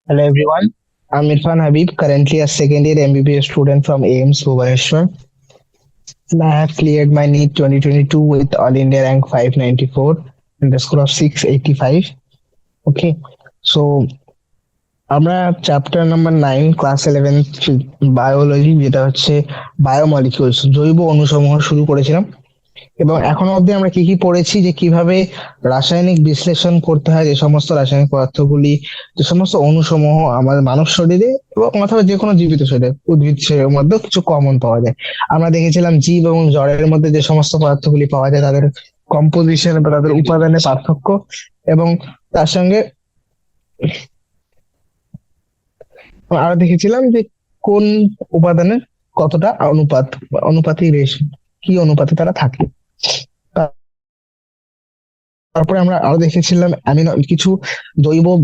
Hello everyone, I'm Irfan Habib, currently a second year MBBS student from AIMS Bhubaneswar. And I have cleared my NEET 2022 with All India rank 594 and the score of 685. Okay, so আমরা chapter number 9 class 11 biology, যেটা হচ্ছে বায়োমলিকিউলস, জৈব অণুসমূহ শুরু করেছিলাম। এবং এখনো অবধি আমরা কি কি পড়েছি, যে কিভাবে রাসায়নিক বিশ্লেষণ করতে হয়, যে সমস্ত রাসায়নিক পদার্থগুলি, যে সমস্ত অণুসমূহ আমাদের মানব শরীরে এবং অথবা যে কোনো জীবিত শরীরে, উদ্ভিদ শরীরের মধ্যে কিছু কমন পাওয়া যায়। আমরা দেখেছিলাম জীব এবং জড়ের মধ্যে যে সমস্ত পদার্থগুলি পাওয়া যায় তাদের কম্পোজিশন বা তাদের উপাদানের পার্থক্য, এবং তার সঙ্গে আরো দেখেছিলাম যে কোন উপাদানের কতটা অনুপাত বা অনুপাতিক রেশিও, কি অনুপাতে তারা থাকে। তারপরে আমরা আরো দেখেছিলাম অ্যামিনো কিছু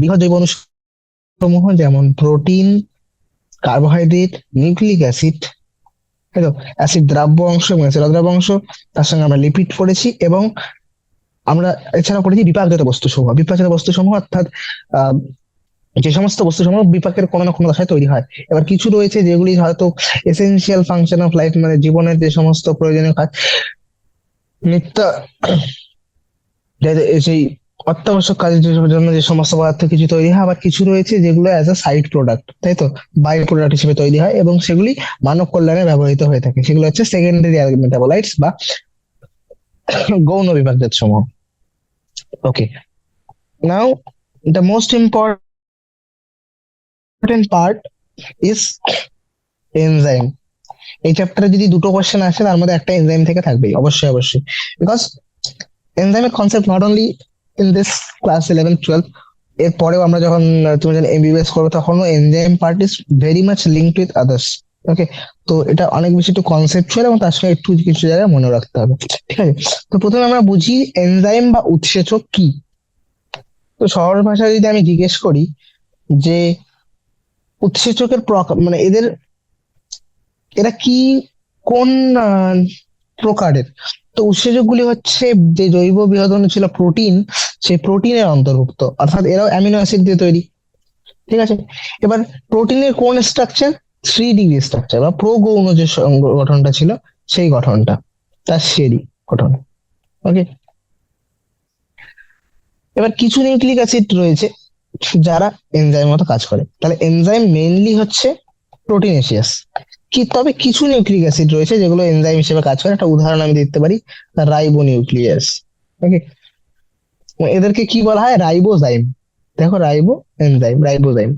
বৃহৎ জৈব অণুসমূহ, যেমন প্রোটিন, কার্বোহাইড্রেট, নিউক্লিক অ্যাসিড, তাই তো, অ্যাসিড দ্রাব্য অংশ এবং অ্যাসিড অদ্রাব্য অংশ। তার সঙ্গে আমরা লিপিড পড়েছি, এবং আমরা এছাড়া পড়েছি বিপাকজাত বস্তুসমূহ। বিপাকজাত বস্তুসমূহ অর্থাৎ আহ যে সমস্ত বস্তুসমূহ বিপাকের কোনো না কোনো দশায় তৈরি হয়। এবার কিছু রয়েছে যেগুলি হয়তো এসেনশিয়াল ফাংশন অফ লাইফ, মানে জীবনের যে সমস্ত প্রয়োজনীয় কাজ, নিত্য সেই অত্যাবশ্যক কাজের জন্য যে সমস্ত পদার্থ কিছু তৈরি হয়। আবার কিছু রয়েছে যেগুলো অ্যাজ আ সাইড প্রোডাক্ট, তাই তো, বাই প্রোডাক্ট হিসেবে তৈরি হয় এবং সেগুলি মানব কল্যাণে ব্যবহৃত হয়ে থাকে। সেগুলো হচ্ছে সেকেন্ডারি মেটাবোলাইটস বা গৌণ বিপাকজাত সমূহ। Okay, now the most important part is enzyme. এই চ্যাপ্টারে যদি দুটো কোশ্চেন আসে তার মধ্যে একটা এনজাইম থেকে থাকবেই, অবশ্যই অবশ্যই। বিকজ এনজাইমের concept not only in this class 11-12, এরপরেও আমরা যখন তুমি যখন এমবিবিএস করবে তখনও enzyme part is very much linked with others. Okay, তো এটা অনেক বেশি একটু কনসেপচুয়াল এবং তার সঙ্গে একটু কিছু জায়গায় মনে রাখতে হবে। ঠিক আছে, তো প্রথমে আমরা বুঝি এনজাইম বা উৎসেচক কি। তো সহজ ভাষায় যদি আমি জিজ্ঞেস করি যে উৎসেচকের মানে এরা কি, কোন প্রকারের, তো উৎসেচকগুলি হচ্ছে যে জৈব বৃহৎ অণু ছিল প্রোটিন, সেই প্রোটিনের অন্তর্ভুক্ত, অর্থাৎ এরাও অ্যামিনো অ্যাসিড দিয়ে তৈরি। ঠিক আছে, এবার প্রোটিনের কোন স্ট্রাকচার, 3 ডিগ্রি স্ট্রাকচার বা প্রগৌণ যে গঠনটা ছিল সেই গঠনটা, তার সেরি গঠন। ওকে, এবার কিছু নিউক্লিক অ্যাসিড রয়েছে যারা এনজাইম মতো কাজ করে। তাহলে এনজাইম মেইনলি হচ্ছে প্রোটিনেশিয়াস, কি তবে কিছু নিউক্লিক অ্যাসিড রয়েছে যেগুলো এনজাইম হিসেবে কাজ করে। একটা উদাহরণ আমি দিতে পারি, রাইবো নিউক্লিয়াস। ওকে, এদেরকে কি বলা হয়, রাইবোজাইম। দেখো, রাইবো এনজাইম, রাইবোজাইম।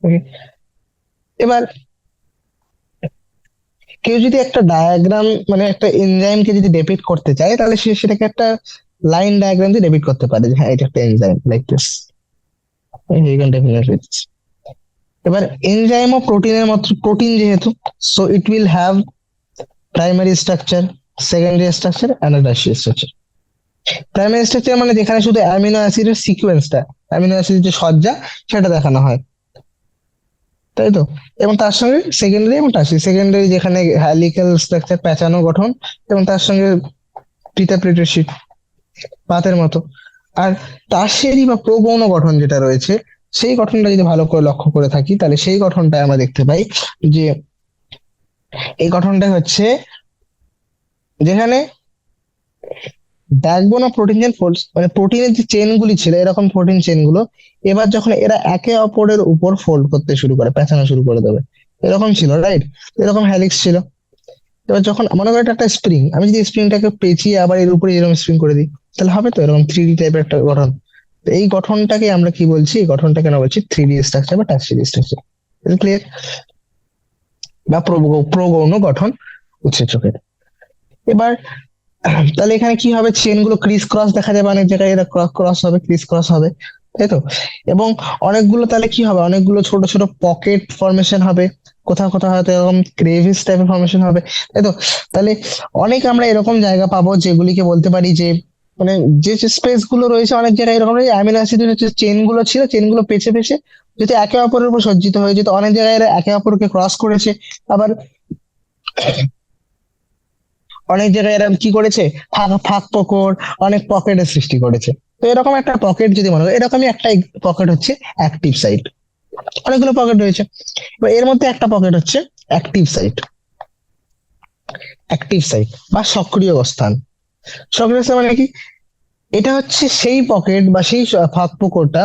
ওকে, এবার কেউ যদি একটা ডায়াগ্রাম, মানে একটা এনজাইমকে যদি ডেপিক্ট করতে চায়, তাহলে সে সেটাকে একটা লাইন ডায়াগ্রাম দিয়ে ডেপিক্ট করতে পারে যে হ্যাঁ এটা একটা এনজাইম, লাইক দিস। এবার এনজাইমও প্রোটিনের মতো, প্রোটিন যেহেতু, so it will have primary structure, secondary structure and tertiary structure. Primary structure মানে যেখানে শুধু অ্যামিনো অ্যাসিডের সিকোয়েন্সটা, অ্যামিনো অ্যাসিডের যে সজ্জা সেটা দেখানো হয়, তাই তো। এবং তার সঙ্গে সেকেন্ডারি এবং টারশিয়ারি, সেকেন্ডারি যেখানে হ্যালিক্যাল স্ট্রাকচার, প্যাঁচানো গঠন, এবং তার সঙ্গে ফিতা প্লেটের শীট, পাতের মতো। আর টারশিয়ারি বা প্রগৌণ গঠন যেটা রয়েছে, সেই গঠনটা যদি ভালো করে লক্ষ্য করে থাকি তাহলে সেই গঠনটায় আমরা দেখতে পাই যে এই গঠনটা হচ্ছে যেখানে backbone of protein chain folds, মানে প্রোটিনের যে চেন গুলি ছিল, এরকম প্রোটিন চেন গুলো এবার যখন এরা একে অপরের উপর ফোল্ড করতে শুরু করে, পেঁচানো শুরু করে দেবে, এরকম ছিল, রাইট। এরকম হ্যালিক্স ছিল। এবার যখন মনে করো এটা একটা স্প্রিং, আমি যদি স্প্রিংটাকে পেঁচিয়ে আবার এর উপরে এরকম স্প্রিং করে দিই, তাহলে হবে তো এরকম 3D টাইপের একটা গঠন। তো এই গঠনটাকে আমরা কি বলছি, এই গঠনটাকে আমরা বলছি 3D স্ট্রাকচার বা টারশিয়ারি স্ট্রাকচার। ক্লিয়ার? বা প্রগৌণ গঠন উৎসেচকের। এবার তাহলে এখানে কি হবে, চেন গুলো ক্রিস ক্রস দেখা যাবে, অনেক জায়গায় এটা ক্রস হবে, ক্রিস ক্রস হবে, তাই তো। এবং অনেকগুলো তাহলে কি হবে, অনেকগুলো ছোট ছোট পকেট ফরমেশন হবে, কোথাও কোথাও হয়তো এরকম ক্রেভিস টাইপের ফরমেশন হবে, তাই তো। তাহলে অনেক আমরা এরকম জায়গা পাবো যেগুলিকে বলতে পারি যে, মানে যে স্পেস গুলো রয়েছে অনেক জায়গায় এরকম অ্যামিনো অ্যাসিডের যে চেন গুলো ছিল, চেন গুলো পেছে পেছে যদি একে অপরের উপর সজ্জিত হয়ে যেত, অনেক জায়গায় এরা একে অপরকে ক্রস করেছে। আবার অনেক জায়গায় এরা কি করেছে, ফাঁক ফাঁক ফোকর, অনেক পকেটের সৃষ্টি করেছে। তো এরকম একটা পকেট যদি মনে করো, এরকমই একটা পকেট হচ্ছে অ্যাক্টিভ সাইট। অনেকগুলো পকেট রয়েছে। এবার এর মধ্যে একটা পকেট হচ্ছে অ্যাক্টিভ সাইট, অ্যাক্টিভ সাইট বা সক্রিয় স্থান। সক্রিয় স্থান মানে কি? এটা হচ্ছে সেই পকেট বা সেই ফাঁকফোকরটা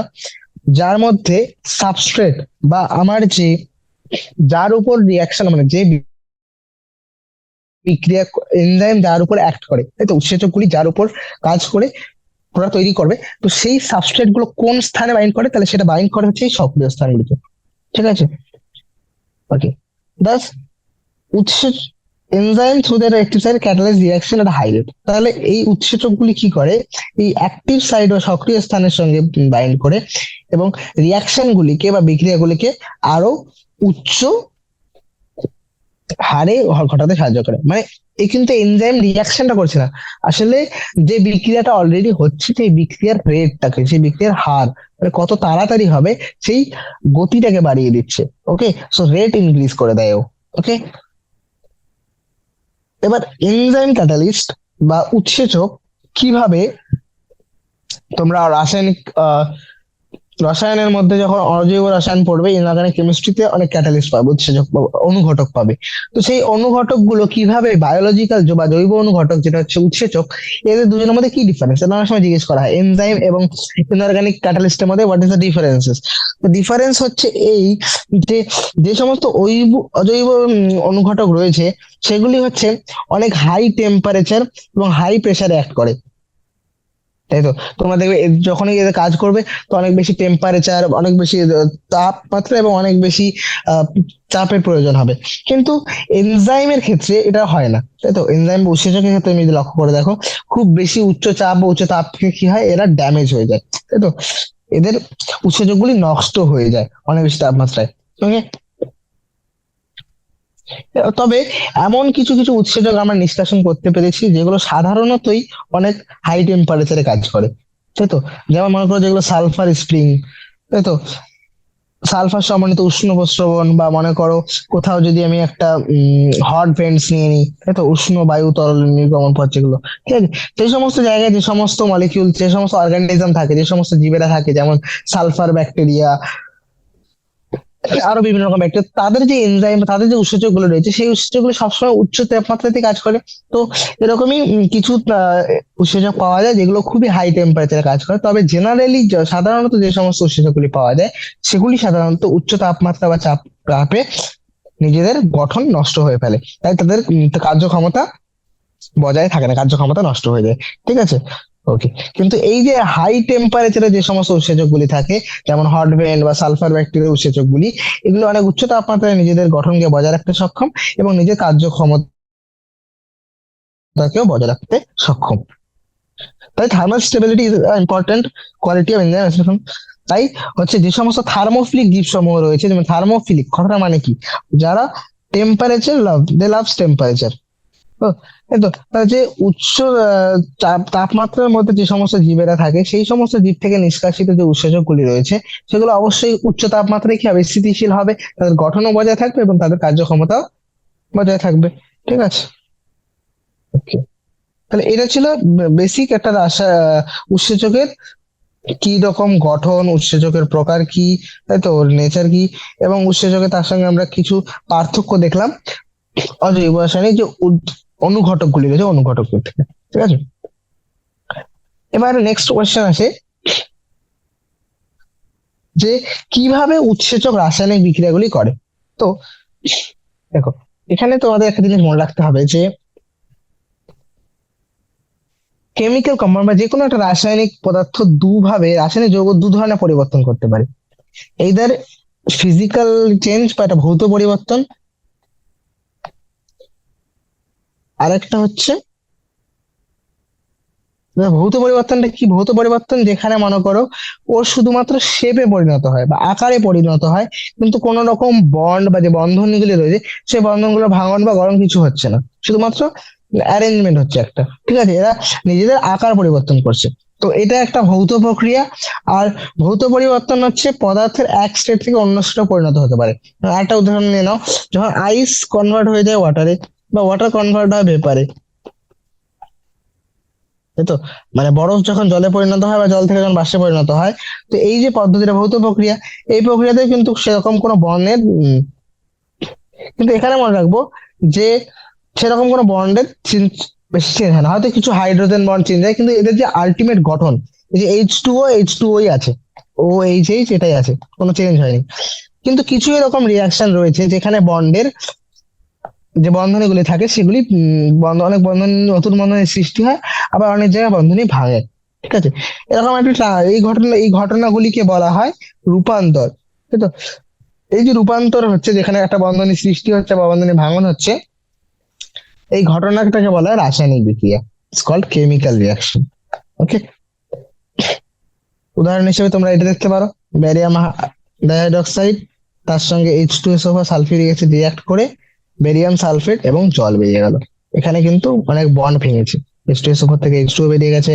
যার মধ্যে সাবস্ট্রেট বা আমার যে, যার উপর রিয়াকশন মানে যে বিক্রিয়া, এনজাইম যার উপর অ্যাক্ট করে, তাই তো, উৎসেচকগুলি যার উপর কাজ করে প্রোডাক্ট তৈরি করবে, তো সেই সাবস্ট্রেট গুলো কোন স্থানে বাইন্ড করে, তাহলে সেটা বাইন্ড করে হচ্ছে এই সক্রিয় স্থানগুলিতে। ঠিক আছে, ওকে। দাস উৎসেচ enzyme through the active site catalyse reaction at high rate. তাহলে এই উৎসেচকগুলি কি করে, এই অ্যাক্টিভ সাইড বা সক্রিয় স্থানের সঙ্গে বাইন্ড করে এবং রিঅ্যাকশন গুলিকে বা বিক্রিয়াগুলিকে আরো উচ্চ হারে ঘটাতে সাহায্য করে। মানে এই কিন্তু এনজাইম রিয়াকশনটা করছে না, আসলে যে বিক্রিয়াটা অলরেডি হচ্ছে সেই বিক্রিয়ার রেটটাকে, সেই বিক্রিয়ার হার, মানে কত তাড়াতাড়ি হবে সেই গতিটাকে বাড়িয়ে দিচ্ছে। ওকে, সো রেট ইনক্রিজ করে দেয় ও। ওকে, এবার এনজাইম ক্যাটালিস্ট বা উৎসেচক কিভাবে তোমরা রাসায়নিক রসায়নের মধ্যে যখন অজৈব রসায়ন পড়বে, ইনঅর্গানিক কেমিস্ট্রিতে অনেক ক্যাটালিস্ট পাবে, উৎসেচক পাবে, অনুঘটক পাবে। তো সেই অনুঘটক গুলো কিভাবে বায়োলজিক্যাল বা জৈব অনুঘটক যেটা হচ্ছে উৎসেচক, এদের দুজনের মধ্যে কি ডিফারেন্স, এটা অনেক সময় জিজ্ঞেস করা হয় এনজাইম এবং ইনঅর্গানিক ক্যাটালিস্টের মধ্যে হোয়াট ইজ দ্য ডিফারেন্সেস। তো ডিফারেন্স হচ্ছে এই যে, যে সমস্ত অজৈব অনুঘটক রয়েছে সেগুলি হচ্ছে অনেক হাই টেম্পারেচার এবং হাই প্রেসারে অ্যাক্ট করে, তাই তো। তোমরা দেখবে যখনই এদের কাজ করবে তো অনেক বেশি টেম্পারেচার, অনেক বেশি তাপমাত্রা এবং অনেক বেশি আহ, চাপের প্রয়োজন হবে। কিন্তু এনজাইমের ক্ষেত্রে এটা হয় না, তাই তো। এনজাইম উৎসেচকের ক্ষেত্রে তুমি যদি লক্ষ্য করে দেখো, খুব বেশি উচ্চ চাপ বা উচ্চ তাপ থেকে কি হয়, এরা ড্যামেজ হয়ে যায়, তাই তো। এদের উৎসেচকগুলি নষ্ট হয়ে যায় অনেক বেশি তাপমাত্রায়। ওকে, তবে এমন কিছু কিছু উৎসেচক আমরা নিষ্কাশন করতে পেরেছি যেগুলো সাধারণতই অনেক হাই টেম্পারেচারে কাজ করে, তাই তো। যেমন মনে করো যেগুলো সালফার স্প্রিং, তাই তো, সালফার সমন্বিত উষ্ণ প্রস্রবণ, বা মনে করো কোথাও যদি আমি একটা হট ভেন্টস নিয়ে নিই, তাই তো, উষ্ণ বায়ু তরল নির্গমন পথ যেগুলো, ঠিক আছে। সেই সমস্ত জায়গায় যে সমস্ত মলিকিউল, যে সমস্ত অর্গানিজম থাকে, যে সমস্ত জীবেরা থাকে, যেমন সালফার ব্যাকটেরিয়া, আরো বিভিন্ন রকম ব্যাকটেরিয়া, তাদের যে এনজাইম, তাদের যে উৎসেচক গুলো রয়েছে, সেই উৎসেচক গুলো সবসময় উচ্চ তাপমাত্রাতে কাজ করে। তো এরকমই কিছু উৎসেচক পাওয়া যায় যেগুলো খুবই হাই টেম্পারেচারে কাজ করে। তবে জেনারেলি সাধারণত যে সমস্ত উৎসেচক গুলি পাওয়া যায় সেগুলি সাধারণত উচ্চ তাপমাত্রা বা চাপে নিজেদের গঠন নষ্ট হয়ে ফেলে, তাই তাদের কার্যক্ষমতা বজায় থাকে না, কার্যক্ষমতা নষ্ট হয়ে যায়। ঠিক আছে, ওকে। কিন্তু এই যে হাই টেম্পারেচারে যে সমস্ত উৎসেচক গুলি থাকে, যেমন হট ভেন্ট বা সালফার ব্যাকটেরিয়া উৎসেচক গুলি, এগুলো অনেক উচ্চ তাপমাত্রায় নিজেদের গঠনকে বজায় রাখতে সক্ষম এবং নিজের কার্যক্ষমতাকেও বজায় রাখতে সক্ষম। তাই thermal stability is important quality of enzyme. তাই হচ্ছে যে সমস্ত থার্মোফিলিক জীবসমূহ রয়েছে, যেমন থার্মোফিলিক কথাটা মানে কি, যারা টেম্পারেচার লাভ, দে লাভস টেম্পারেচার। ও, এই তো, যে উচ্চ তাপমাত্রার মধ্যে যে সমস্ত জীবেরা থাকে, সেই সমস্ত জীব থেকে নিষ্কাশিত যে উৎসেচক গুলি রয়েছে সেগুলো অবশ্যই উচ্চ তাপমাত্রায় কি হবে, স্থিতিশীল হবে, তাদের গঠনও বজায় থাকবে এবং তাদের কার্যক্ষমতাও বজায় থাকবে। ঠিক আছে, ওকে। তাহলে এটা ছিল বেসিক একটা উৎসেচকের কি রকম গঠন, উৎসেচকের প্রকার কি, তাই তো, ওর নেচার কি, এবং উৎসেচকের তার সঙ্গে আমরা কিছু পার্থক্য দেখলাম অজৈব রাসায়নিক যে অনুঘটক গুলি রয়েছে, অনুঘটক গুলি থেকে। ঠিক আছে, এবার নেক্সট কোয়েশ্চেন আসে যে কিভাবে উৎসেচক রাসায়নিক বিক্রিয়াগুলি করে। তো দেখো, এখানে তোমাদের একটা জিনিস মনে রাখতে হবে যে কেমিক্যাল কম্পাউন্ড বা যে কোনো একটা রাসায়নিক পদার্থ দুভাবে, রাসায়নিক যৌগ দু ধরনের পরিবর্তন করতে পারে, এইদার ফিজিক্যাল চেঞ্জ বা একটা ভৌত পরিবর্তন, আরেকটা হচ্ছে ভৌত পরিবর্তনটা কি, ভৌত পরিবর্তন যেখানে মনে করো ওর শুধুমাত্র শেপে পরিণত হয় বা আকারে পরিণত হয়, কিন্তু কোন রকম বন্ড বা যে বন্ধনগুলি রয়েছে সেই বন্ধনগুলো ভাঙন বা গঠন কিছু হচ্ছে না, শুধুমাত্র অ্যারেঞ্জমেন্ট হচ্ছে একটা। ঠিক আছে, এরা নিজেদের আকার পরিবর্তন করছে, তো এটা একটা ভৌত প্রক্রিয়া। আর ভৌত পরিবর্তন হচ্ছে পদার্থের এক স্টেট থেকে অন্য স্টেটে পরিণত হতে পারে। একটা উদাহরণ নিয়ে নাও, যখন আইস কনভার্ট হয়ে যায় ওয়াটারে, বা ওয়াটার কনভার্ট হয় ভেপারে, তাই তো? মানে বরফ যখন জলে পরিণত হয় বা জল থেকে যখন বাষ্পে পরিণত হয়, তো এই যে পদ্ধতিটা ভৌত প্রক্রিয়া, এই প্রক্রিয়াতে কিন্তু সেরকম কোনো বর্ণের কিন্তু এখানে মনে রাখবো যে সেরকম কোনো বন্ডের বেশি চেঞ্জ হয় না, হয়তো কিছু হাইড্রোজেন বন্ড চেঞ্জ হয়, কিন্তু এদের যে আলটিমেট গঠন, এই যে এইচ টু ওই আছে, ও এইচ এটাই আছে, কোনো চেঞ্জ হয়নি। কিন্তু কিছু এরকম রিয়াকশন রয়েছে যেখানে বন্ডের যে বন্ধনীগুলি থাকে সেগুলি অনেক বন্ধনী, নতুন বন্ধনের সৃষ্টি হয়, আবার অনেক জায়গায় বন্ধনী ভাঙে। ঠিক আছে? এরকম একটা এই ঘটনাগুলিকে বলা হয় রূপান্তর। তাই তো? এই যে রূপান্তর হচ্ছে, যেখানে একটা বন্ধনী সৃষ্টি হচ্ছে বা বন্ধনী ভাঙন হচ্ছে, এই ঘটনাটাকে বলা হয় রাসায়নিক বিক্রিয়া। It's called chemical reaction. Okay, উদাহরণ হিসেবে তোমরা এটা দেখতে পারো, ব্যারিয়াম ডাইঅক্সাইড তার সঙ্গে H2SO বা সালফিউরিক অ্যাসিড রিয়াক্ট করে বেরিয়াম সালফেট এবং জল বেরিয়ে গেল। এখানে কিন্তু অনেক বন্ড ভেঙেছে, H2SO4 থেকে H2O বেরিয়ে গেছে,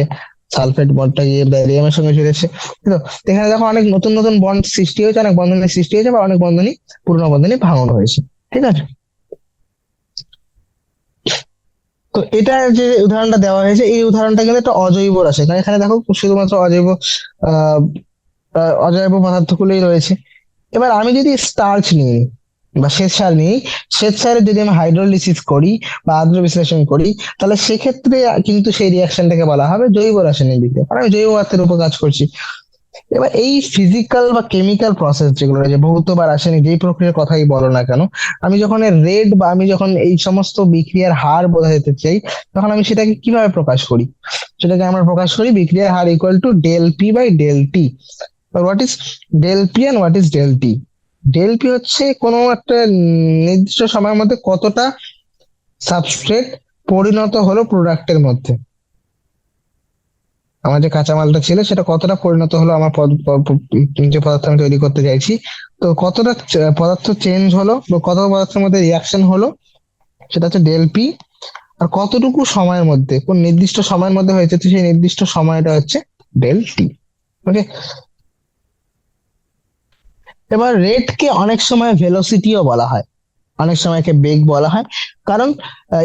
সালফেট বন্ডটা গিয়ে ব্যারিয়ামের সঙ্গে জুড়েছে। তো এখানে দেখো অনেক নতুন নতুন বন্ড সৃষ্টি হয়েছে, অনেক বন্ধনের সৃষ্টি হয়েছে, বা অনেক বন্ধনী, পুরোনো বন্ধনী ভাঙন হয়েছে। ঠিক আছে? তো এটা যে উদাহরণটা দেওয়া হয়েছে, এই উদাহরণটা কিন্তু একটা অজৈব রাশি, কারণ এখানে দেখো শুধুমাত্র আহ অজৈব পদার্থগুলোই রয়েছে। এবার আমি যদি স্টার্চ নিই বা শ্বেত সার নিই, শ্বেত সারে যদি আমি হাইড্রোলিসিস করি বা আদ্র বিশ্লেষণ করি, তাহলে সেক্ষেত্রে কিন্তু সেই রিয়াকশনটাকে বলা হবে জৈব রাসায়নিক বিক্রিয়া, কারণ আমি জৈব পদার্থের উপর কাজ করছি। এবার এই ফিজিক্যাল বা কেমিক্যাল প্রসেস যেগুলো রয়েছে, ভৌত বা রাসায়নিক যেই প্রক্রিয়ার কথাই বলো না কেন, আমি যখন এর রেট বা আমি যখন এই সমস্ত বিক্রিয়ার হার বোঝাতে চাই, তখন আমি সেটাকে কিভাবে প্রকাশ করি? সেটাকে আমরা প্রকাশ করি বিক্রিয়ার হার equal to del P by del T. What is del P and what is del T? Del P হচ্ছে কোনো একটা নির্দিষ্ট সময়ের মধ্যে কতটা সাবস্ট্রেট পরিণত হলো প্রোডাক্টের মধ্যে, আমার যে কাঁচামালটা ছিল সেটা কতটা পরিণত হলো আমার যে পদার্থ আমি তৈরি করতে চাইছি, তো কতটা পদার্থ চেঞ্জ হলো বা কত পদার্থের মধ্যে রিয়াকশন হলো, সেটা হচ্ছে ডেল পি। আর কতটুকু সময়ের মধ্যে, কোন নির্দিষ্ট সময়ের মধ্যে হয়েছে, তো সেই নির্দিষ্ট সময়টা হচ্ছে ডেল টি। ওকে, এবার রেটকে অনেক সময় ভেলোসিটিও বলা হয়, অনেক সময় একে বেগ বলা হয়। কারণ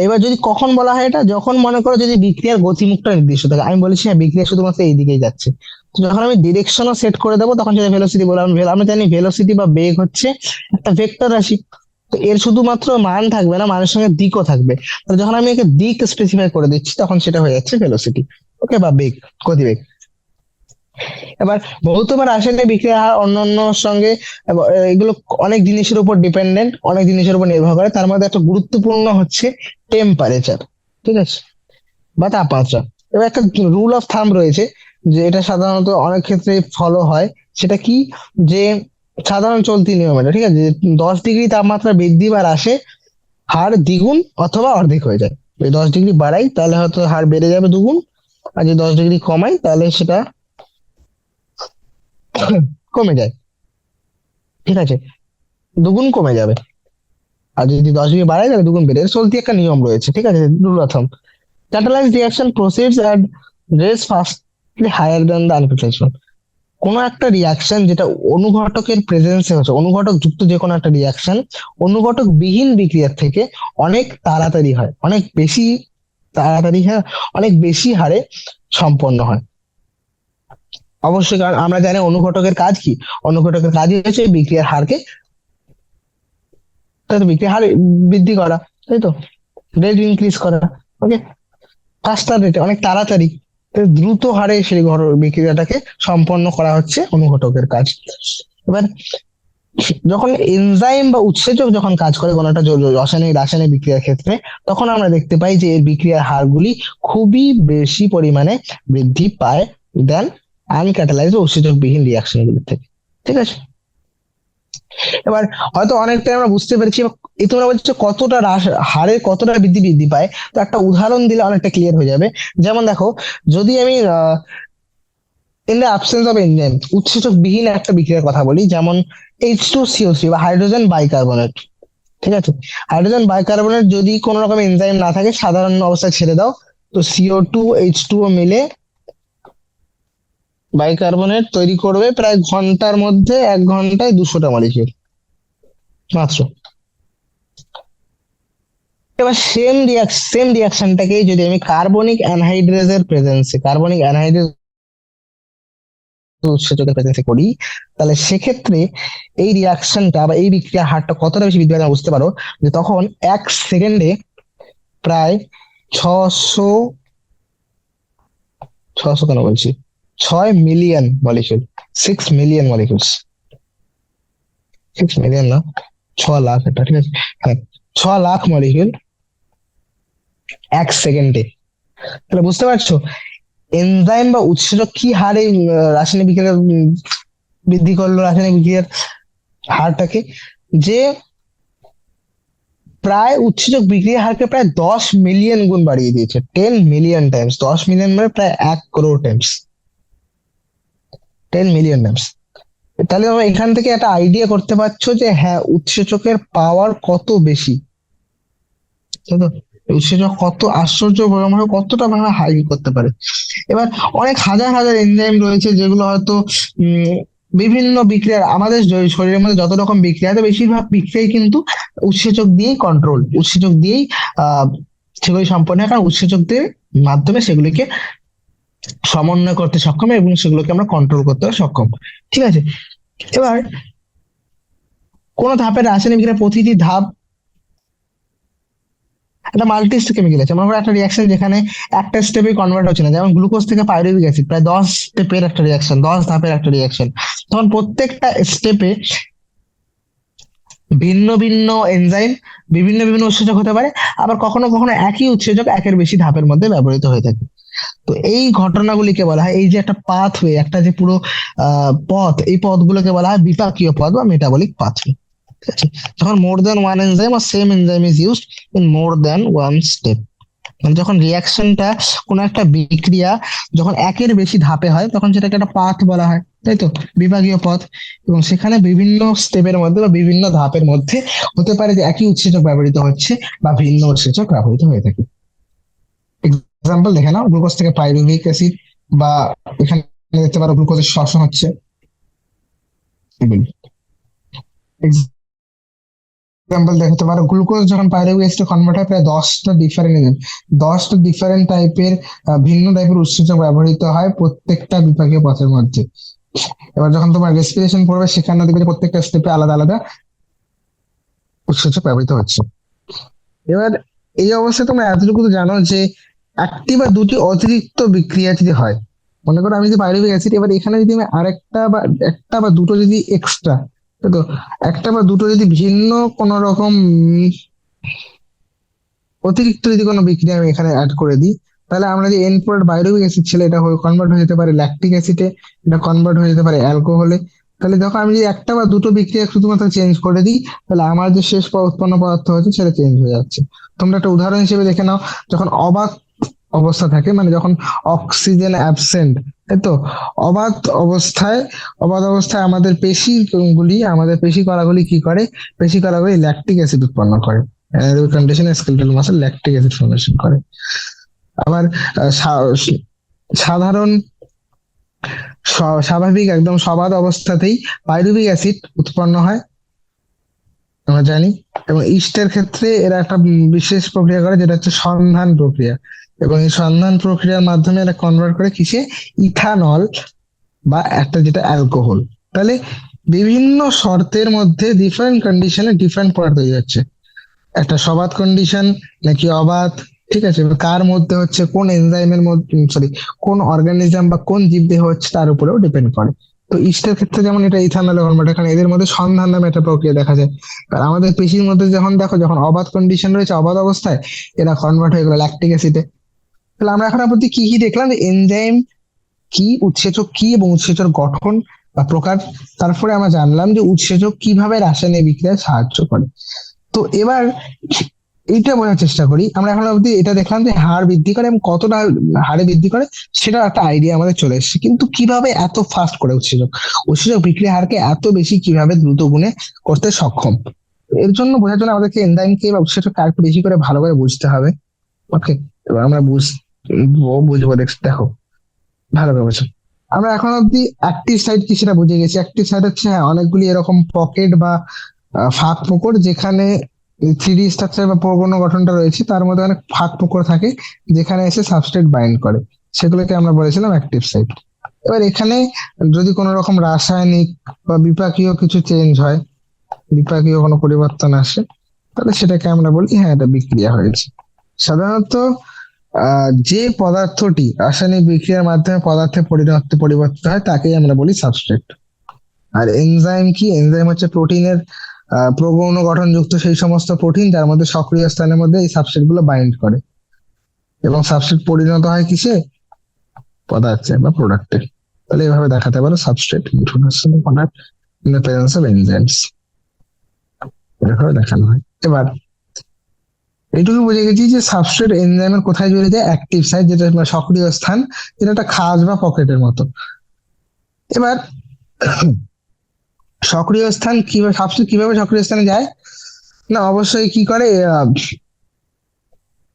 এবার যদি কখন বলা হয় এটা, যখন মনে করো যদি বিক্রিয়ার গতিমুখটা নির্দিষ্ট থাকে, আমি বলেছি হ্যাঁ বিক্রিয়া শুধুমাত্র এই দিকেই যাচ্ছে, তো যখন আমি ডিরেকশনও সেট করে দেবো তখন সেটা ভেলোসিটি বললাম। আমরা জানি ভেলোসিটি বা বেগ হচ্ছে একটা ভেক্টর রাশি, তো এর শুধুমাত্র মান থাকবে না, মানের সঙ্গে দিকও থাকবে। তো যখন আমি একে দিক স্পেসিফাই করে দিচ্ছি, তখন সেটা হয়ে যাচ্ছে ভেলোসিটি। ওকে, বা বেগ, গতিবেগ। এবার ভৌত বা রাসায়নিক বিক্রিয়া অন্যান্য সঙ্গে এগুলো অনেক জিনিসের উপর ডিপেন্ডেন্ট, অনেক জিনিসের উপর নির্ভর করে, তার মধ্যে একটা গুরুত্বপূর্ণ হচ্ছে টেম্পারেচার। ঠিক আছে? বা তাপমাত্রা। এবার একটা রুল অফ থাম্ব রয়েছে, যে এটা সাধারণত অনেক ক্ষেত্রে ফলো হয়। সেটা কি? যে সাধারণ চলতি নিয়ম এটা, ঠিক আছে, যে 10 ডিগ্রি তাপমাত্রা বৃদ্ধি বা হ্রাসে হার দ্বিগুণ অথবা অর্ধেক হয়ে যায়। যদি 10 ডিগ্রি বাড়াই তাহলে হয়তো হার বেড়ে যাবে দুগুণ, আর যদি 10 ডিগ্রি কমাই তাহলে সেটা কমে যায়। ঠিক আছে? দুগুণ কমে যাবে। আর যদি 10 ডিগ্রি বাড়ায় তাহলে দুগুণ বেড়ে যাবে। চলতি একটা নিয়ম রয়েছে। ঠিক আছে? Rule of thumb. Catalysed reaction proceeds at rates fastly higher than the uncatalysed. কোনো একটা রিয়াকশন যেটা অনুঘটকের প্রেজেন্সে হচ্ছে, অনুঘটক যুক্ত যে কোনো একটা রিয়াকশন অনুঘটক বিহীন বিক্রিয়ার থেকে অনেক তাড়াতাড়ি হয়, অনেক বেশি তাড়াতাড়ি হয়, অনেক বেশি হারে সম্পন্ন হয়। অবশ্যই, কারণ আমরা জানি অনুঘটকের কাজ কি? অনুঘটকের কাজই হচ্ছে বিক্রিয়ার হারকে, তাই তো, বিক্রিয়ার হার বৃদ্ধি করা, তাই তো, রেট ইনক্রিজ করা। ওকে, ফাস্টার রেটে, অনেক তাড়াতাড়ি, তো দ্রুত হারে সেই বিক্রিয়াটাকে সম্পন্ন করা হচ্ছে অনুঘটকের কাজ। এবার যখন এনজাইম বা উৎসেচক যখন কাজ করে কোনো একটা রাসায়নিক রাসায়নিক বিক্রিয়ার ক্ষেত্রে, তখন আমরা দেখতে পাই যে এর বিক্রিয়ার হারগুলি খুবই বেশি পরিমাণে বৃদ্ধি পায় দেন আনক্যাটালাইজড উৎসেচক বিহীন রিয়াকশন গুলির থেকে। ঠিক আছে? এবার হয়তো অনেকটাই আমরা বুঝতে পেরেছি। এই তোমরা বলছো কতটা হারে কতটা বৃদ্ধি বৃদ্ধি পায়, তো একটা উদাহরণ দিলে অনেকটা ক্লিয়ার হয়ে যাবে। যেমন দেখো, যদি আমি in the absence of enzyme, উৎসেচক বিহীন একটা বিক্রিয়ার কথা বলি, যেমন H2CO3 বা হাইড্রোজেন বাইকার্বনেট। ঠিক আছে? হাইড্রোজেন বাইকার্বনেট যদি কোনো রকম এনজাইম না থাকে, সাধারণ অবস্থায় ছেড়ে দাও, তো CO2 H2O মিলে বাইকার্বনেট তৈরি করবে প্রায় ঘন্টার মধ্যে, 1 ঘন্টায় 200টা মলিকিউল মাত্র। এবার সেম রিয়াকশনটাকেই যদি আমি কার্বনিক অ্যানহাইড্রেজের প্রেজেন্সে, কার্বনিক অ্যানহাইড্রেজ উৎসেচকের প্রেজেন্সে করি, তাহলে সেক্ষেত্রে এই রিয়াকশনটা বা এই বিক্রিয়ার হারটা কতটা বেশি বৃদ্ধি পাবে বুঝতে পারো। যে তখন 1 সেকেন্ডে প্রায় 600, 600 কেন বলছি, 6 million molecule, 6 million molecules, 6 million না, 6 লাখ, এটা ঠিক আছে, হ্যাঁ, 6 লাখ মলিকিউল 1 সেকেন্ডে। তাহলে বুঝতে পারছো এনজাইম বা উৎসেচক কি হারে রাসায়নিক বিক্রিয়া বৃদ্ধি করলো, রাসায়নিক বিক্রিয়ার হারটাকে, যে প্রায় উৎসেচক বিক্রিয়ার হারকে প্রায় 10 মিলিয়ন গুণ বাড়িয়ে দিয়েছে, 10 মিলিয়ন টাইমস, 10 মিলিয়ন মানে প্রায় 1 করোড় টাইমস, 10 মিলিয়ন টাইমস। তাহলে আমরা এখান থেকে একটা আইডিয়া করতে পারছো যে হ্যাঁ উৎসেচকের পাওয়ার কত বেশি, তাই তো? উৎসেচক কত আশ্চর্যভাবে কতটা ভাবে হাই করতে পারে। এবার অনেক হাজার হাজার এনজাইম রয়েছে যেগুলো হয়তো বিভিন্ন বিক্রিয়ার, আমাদের শরীরের মধ্যে যত রকম বিক্রিয়া আছে বেশিরভাগ বিক্রিয়াই কিন্তু উৎসেচক দিয়েই আহ সেগুলি সম্পন্ন হয়, কারণ উৎসেচকদের মাধ্যমে সেগুলিকে সমন্বয় করতে সক্ষম এবং সেগুলোকে আমরা কন্ট্রোল করতে সক্ষম। ঠিক আছে, এবার কোন ধাপের রাসায়নিক বিক্রিয়ার প্রতিটি ধাপ একটা মাল্টি স্টেপ কেমিক্যাল আছে, মনে করো একটা রিয়াকশন যেখানে একটা স্টেপে কনভার্ট হচ্ছে না, যেমন গ্লুকোজ থেকে পাইরুভিক অ্যাসিড, প্রায় 10 স্টেপের একটা রিয়াকশন, 10 ধাপের একটা রিয়াকশন, তখন প্রত্যেকটা স্টেপে ভিন্ন ভিন্ন এনজাইম, বিভিন্ন বিভিন্ন উৎসেচক হতে পারে, আবার কখনো কখনো একই উৎসেচক একের বেশি ধাপের মধ্যে ব্যবহৃত হয়ে থাকে। তো এই ঘটনাগুলিকে বলা হয়, এই যে একটা পাথওয়ে, একটা যে পুরো পথ, এই পথগুলোকে বলা হয় বিপাকীয় পথ বা মেটাবলিক পাথওয়ে। ঠিক আছে, যখন more than one enzyme or same enzyme is used in more than one step, মানে যখন রিয়াকশনটা, কোন একটা বিক্রিয়া যখন একের বেশি ধাপে হয় তখন সেটাকে একটা পাথ বলা হয়, তাই তো, বিভাগীয় পথ। এবং সেখানে বিভিন্ন স্টেপের মধ্যে বা বিভিন্ন ধাপের মধ্যে হতে পারে যে একই উৎসেচক ব্যবহৃত হচ্ছে বা ভিন্ন উৎসেচক ব্যবহৃত হয়ে থাকে। এক্সাম্পল দেখে নাও, গ্লুকোজ থেকে পাইরুভিক অ্যাসিড, বা এখানে দেখতে পারো গ্লুকোজের শ্বসন হচ্ছে, এগুলি এক্সাম্পল দেখাতে পারো। গ্লুকোজ যখন পাইরুভিক অ্যাসিডে কনভার্ট হয় প্রায় 10টা ডিফারেন্ট টাইপের ভিন্ন টাইপের উৎসেচক ব্যবহৃত হয় প্রত্যেকটা বিপাকীয় পথের মধ্যে। এবার যখন তোমার রেসপিরেশন পড়বে সেখানে দেখবে যে প্রত্যেকটা স্টেপে আলাদা আলাদা উৎসেচক ব্যবহৃত হচ্ছে। এবার এই অবস্থায় তোমরা এতটুকু তো জানো যে একটি বা দুটি অতিরিক্ত বিক্রিয়া যদি হয়, মনে করো আমি যদি পাইরুভিক অ্যাসিড, এবার এখানে যদি আমি আরেকটা বা একটা বা দুটো যদি এক্সট্রা, তো একটা বা দুটো যদি ভিন্ন কোন রকম অতিরিক্ত যদি কোনো বিক্রিয়া আমি এখানে অ্যাড করে দিই, তাহলে আমরা যে এন্ড প্রোডাক্ট পাইরুভিক অ্যাসিড ছিল এটা কনভার্ট হয়ে যেতে পারে ল্যাকটিক অ্যাসিডে, এটা কনভার্ট হয়ে যেতে পারে অ্যালকোহলে। তাহলে যখন আমি যদি একটা বা দুটো বিক্রিয়া শুধুমাত্র চেঞ্জ করে দিই, তাহলে আমার যে শেষ উৎপন্ন পদার্থ হচ্ছে সেটা চেঞ্জ হয়ে যাচ্ছে। তোমরা একটা উদাহরণ হিসেবে দেখে নাও, যখন অবাত অবস্থা থাকে, মানে যখন অক্সিজেন অ্যাবসেন্ট, তাই তো, অবাত অবস্থায়, আমাদের আমাদের পেশি কলাগুলি কি করে, পেশি কলাগুলি ল্যাকটিক অ্যাসিড উৎপন্ন করে, কন্ডিশনে skeletal muscle lactic acid formation করে। আবার সাধারণ স্বাভাবিক একদম সবাত অবস্থাতেই পাইরুভিক অ্যাসিড উৎপন্ন হয়, আমরা জানি। এবং ইস্টের ক্ষেত্রে এরা একটা বিশেষ প্রক্রিয়া করে যেটা হচ্ছে সন্ধান প্রক্রিয়া, এবং এই সন্ধান প্রক্রিয়ার মাধ্যমে এরা কনভার্ট করে কিসে, ইথানল বা একটা যেটা অ্যালকোহল। তাহলে বিভিন্ন শর্তের মধ্যে ডিফারেন্ট কন্ডিশনে ডিফারেন্ট প্রোডাক্ট তৈরি হচ্ছে, একটা সবাত কন্ডিশন নাকি অবাত, ঠিক আছে, এবার কার মধ্যে হচ্ছে, কোন এনজাইমের মধ্যে, সরি, কোন অর্গানিজম বা কোন জীবদেহ হচ্ছে তার উপরেও ডিপেন্ড করে। তো ইস্টের ক্ষেত্রে যেমন এটা ইথানলে কনভার্ট, কারণ এদের মধ্যে সন্ধান নামে একটা প্রক্রিয়া দেখা যায়। আর আমাদের পেশির মধ্যে যখন দেখো, যখন অবাত কন্ডিশন রয়েছে, অবাত অবস্থায় এরা কনভার্ট হয়ে গেলো ল্যাকটিক অ্যাসিডে। তাহলে আমরা এখন আপনাদের কি কি দেখলাম, এনজাইম কি, উৎসেচক কি এবং উৎসেচক গঠন বা প্রকার, তারপরে আমরা জানলাম যে উৎসেচক কিভাবে রাসায়নিক বিক্রিয়ায় সাহায্য করে। তো এবার এইটা বোঝার চেষ্টা করি, আমরা এখন অবধি এটা দেখলাম যে হার বৃদ্ধি করে এবং কতটা হারে বৃদ্ধি করে সেটা একটা আইডিয়া আমাদের চলে এসেছে, কিন্তু কিভাবে এত ফাস্ট করে উৎসেচক বিক্রিয়া হারকে এত বেশি কিভাবে দ্রুত গুণে করতে সক্ষম, এর জন্য বোঝার জন্য আমাদেরকে এনজাইমকে বা উৎসেচককে আরেকটু বেশি করে ভালো করে বুঝতে হবে। ওকে, এবার আমরা বুঝবো, দেখো ভালো করে বোঝো। আমরা এখন অব্দি অ্যাক্টিভ সাইট কি সেটা বুঝে গেছি। অ্যাক্টিভ সাইট হচ্ছে, হ্যাঁ, অনেকগুলি এরকম পকেট বা ফাঁক ফোকর যেখানে থ্রি স্ট্রাকচার বা পরগণ গঠনটা রয়েছে তার মধ্যে অনেক ফাঁক ফোকর থাকে, যেখানে এসে সাবস্ট্রেট বাইন্ড করে, সেগুলোকে আমরা বলেছিলাম অ্যাক্টিভ সাইট। এবার এখানে যদি কোনো রকম রাসায়নিক বা বিপাকীয় কিছু চেঞ্জ হয়, বিপাকীয় কোনো পরিবর্তন আসে, তাহলে সেটাকে আমরা বলি হ্যাঁ এটা বিক্রিয়া হয়েছে। সাধারণত যে পদার্থটি রাসায়নিক বিক্রিয়ার মাধ্যমে পদার্থে পরিবর্তিত হয় তাকেই আমরা বলি সাবস্ট্রেট। আর এনজাইম কি? এনজাইম হচ্ছে প্রোটিনের প্রগৌণ গঠনযুক্ত সেই সমস্ত প্রোটিন যার মধ্যে সক্রিয় স্থানের মধ্যে এই সাবস্ট্রেট গুলো বাইন্ড করে, এবং সাবস্ট্রেট পরিণত হয় কিসে? পদার্থে বা প্রোডাক্টে। তাহলে এভাবে দেখাতে পারো substrate product in the presence of enzymes, এভাবে দেখানো হয়। এবার এইটুকু বুঝে গেছি যে সাবস্ট্রেট এনজাইমের কোথায় জড়িয়ে যায়? অ্যাক্টিভ সাইট, যেটা সক্রিয় স্থান, যেটা একটা খাঁজ বা পকেটের মতো। এবার সক্রিয় স্থান কিভাবে, সাবস্ট্রেট কিভাবে সক্রিয় স্থানে যায়? না অবশ্যই কি করে,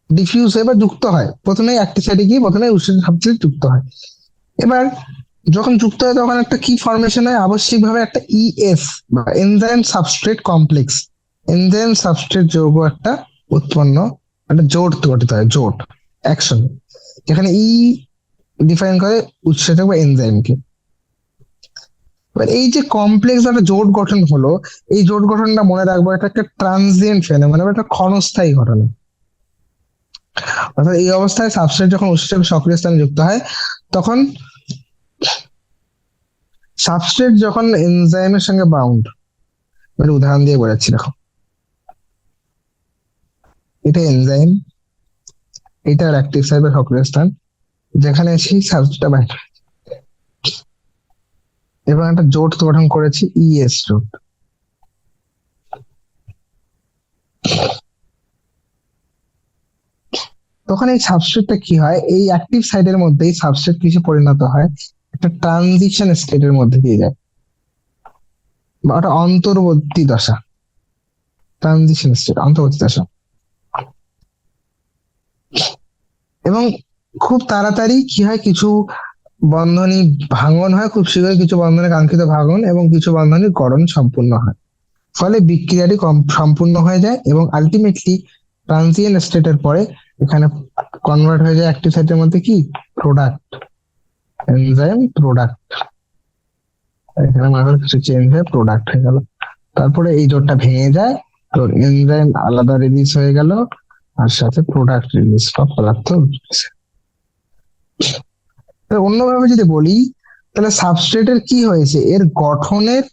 ডিফিউজ হয়ে বা যুক্ত হয়, প্রথমে অ্যাক্টিভ সাইটে গিয়ে প্রথমে সাবস্ট্রেট যুক্ত হয়। এবার যখন যুক্ত হয় তখন একটা কি ফরমেশন হয়? আবশ্যিকভাবে একটা ইএস বা enzyme substrate complex, enzyme substrate যৌগ একটা উৎপন্ন, একটা জোট গঠিত হয়, জোট একসঙ্গে, যেখানে ই ডিফাইন করে উৎসেচক বা এনজাইমকে। এবার এই যে কমপ্লেক্স একটা জোট গঠন হলো, এই জোট গঠনটা মনে রাখবো এটা একটা ট্রানজিয়েন্ট ফেনোমেনন, একটা ক্ষণস্থায়ী ঘটনা। অর্থাৎ এই অবস্থায় সাবস্ট্রেট যখন উৎসেচক সক্রিয় স্থানে যুক্ত হয়, তখন সাবস্ট্রেট যখন এনজাইমের সঙ্গে বাউন্ড, মানে উদাহরণ দিয়ে বোঝাচ্ছি, দেখো এটা এনজাইম, এটা অ্যাক্টিভ সাইট বা সক্রিয় স্থান, যেখানে সেই সাবস্ট্রেটটা বাইন্ড এবং একটা জোট গঠন করেছি, ইএস জোট। তখন এই সাবস্ট্রেটটা কি হয়? এই অ্যাক্টিভ সাইটের মধ্যেই সাবস্ট্রেট কিছু পরিণত হয় একটা ট্রানজিশন স্টেটের মধ্যে দিয়ে যায়, বা একটা অন্তর্বর্তী দশা, ট্রানজিশন স্টেট, অন্তর্বর্তী দশা। এবং খুব তাড়াতাড়ি কি হয়, কিছু বন্ধনী ভাঙন হয়, খুব শীঘ্রই কিছু বন্ধনের কাঙ্ক্ষিত ভাঙন এবং কিছু বন্ধনের গড়ন সম্পূর্ণ হয়, ফলে বিক্রিয়াটি সম্পূর্ণ হয়ে যায় এবং আলটিমেটলি ট্রানজিয়েন্ট স্টেটের পরে এখানে কনভার্ট হয়ে যায় অ্যাক্টিভ সাইটের মধ্যে কি? Product, enzyme product. এখানে মাঝে কিছু চেঞ্জ হয়ে প্রোডাক্ট হয়ে গেল, তারপরে এই জোটটা ভেঙে যায়, তো এনজাইম আলাদা রিলিজ হয়ে গেল, আর সাথে প্রোডাক্ট রিলিজ বা পদার্থ। অন্যভাবে যদি বলি, তাহলে সাবস্ট্রেটের কি হয়েছে? এর গঠনের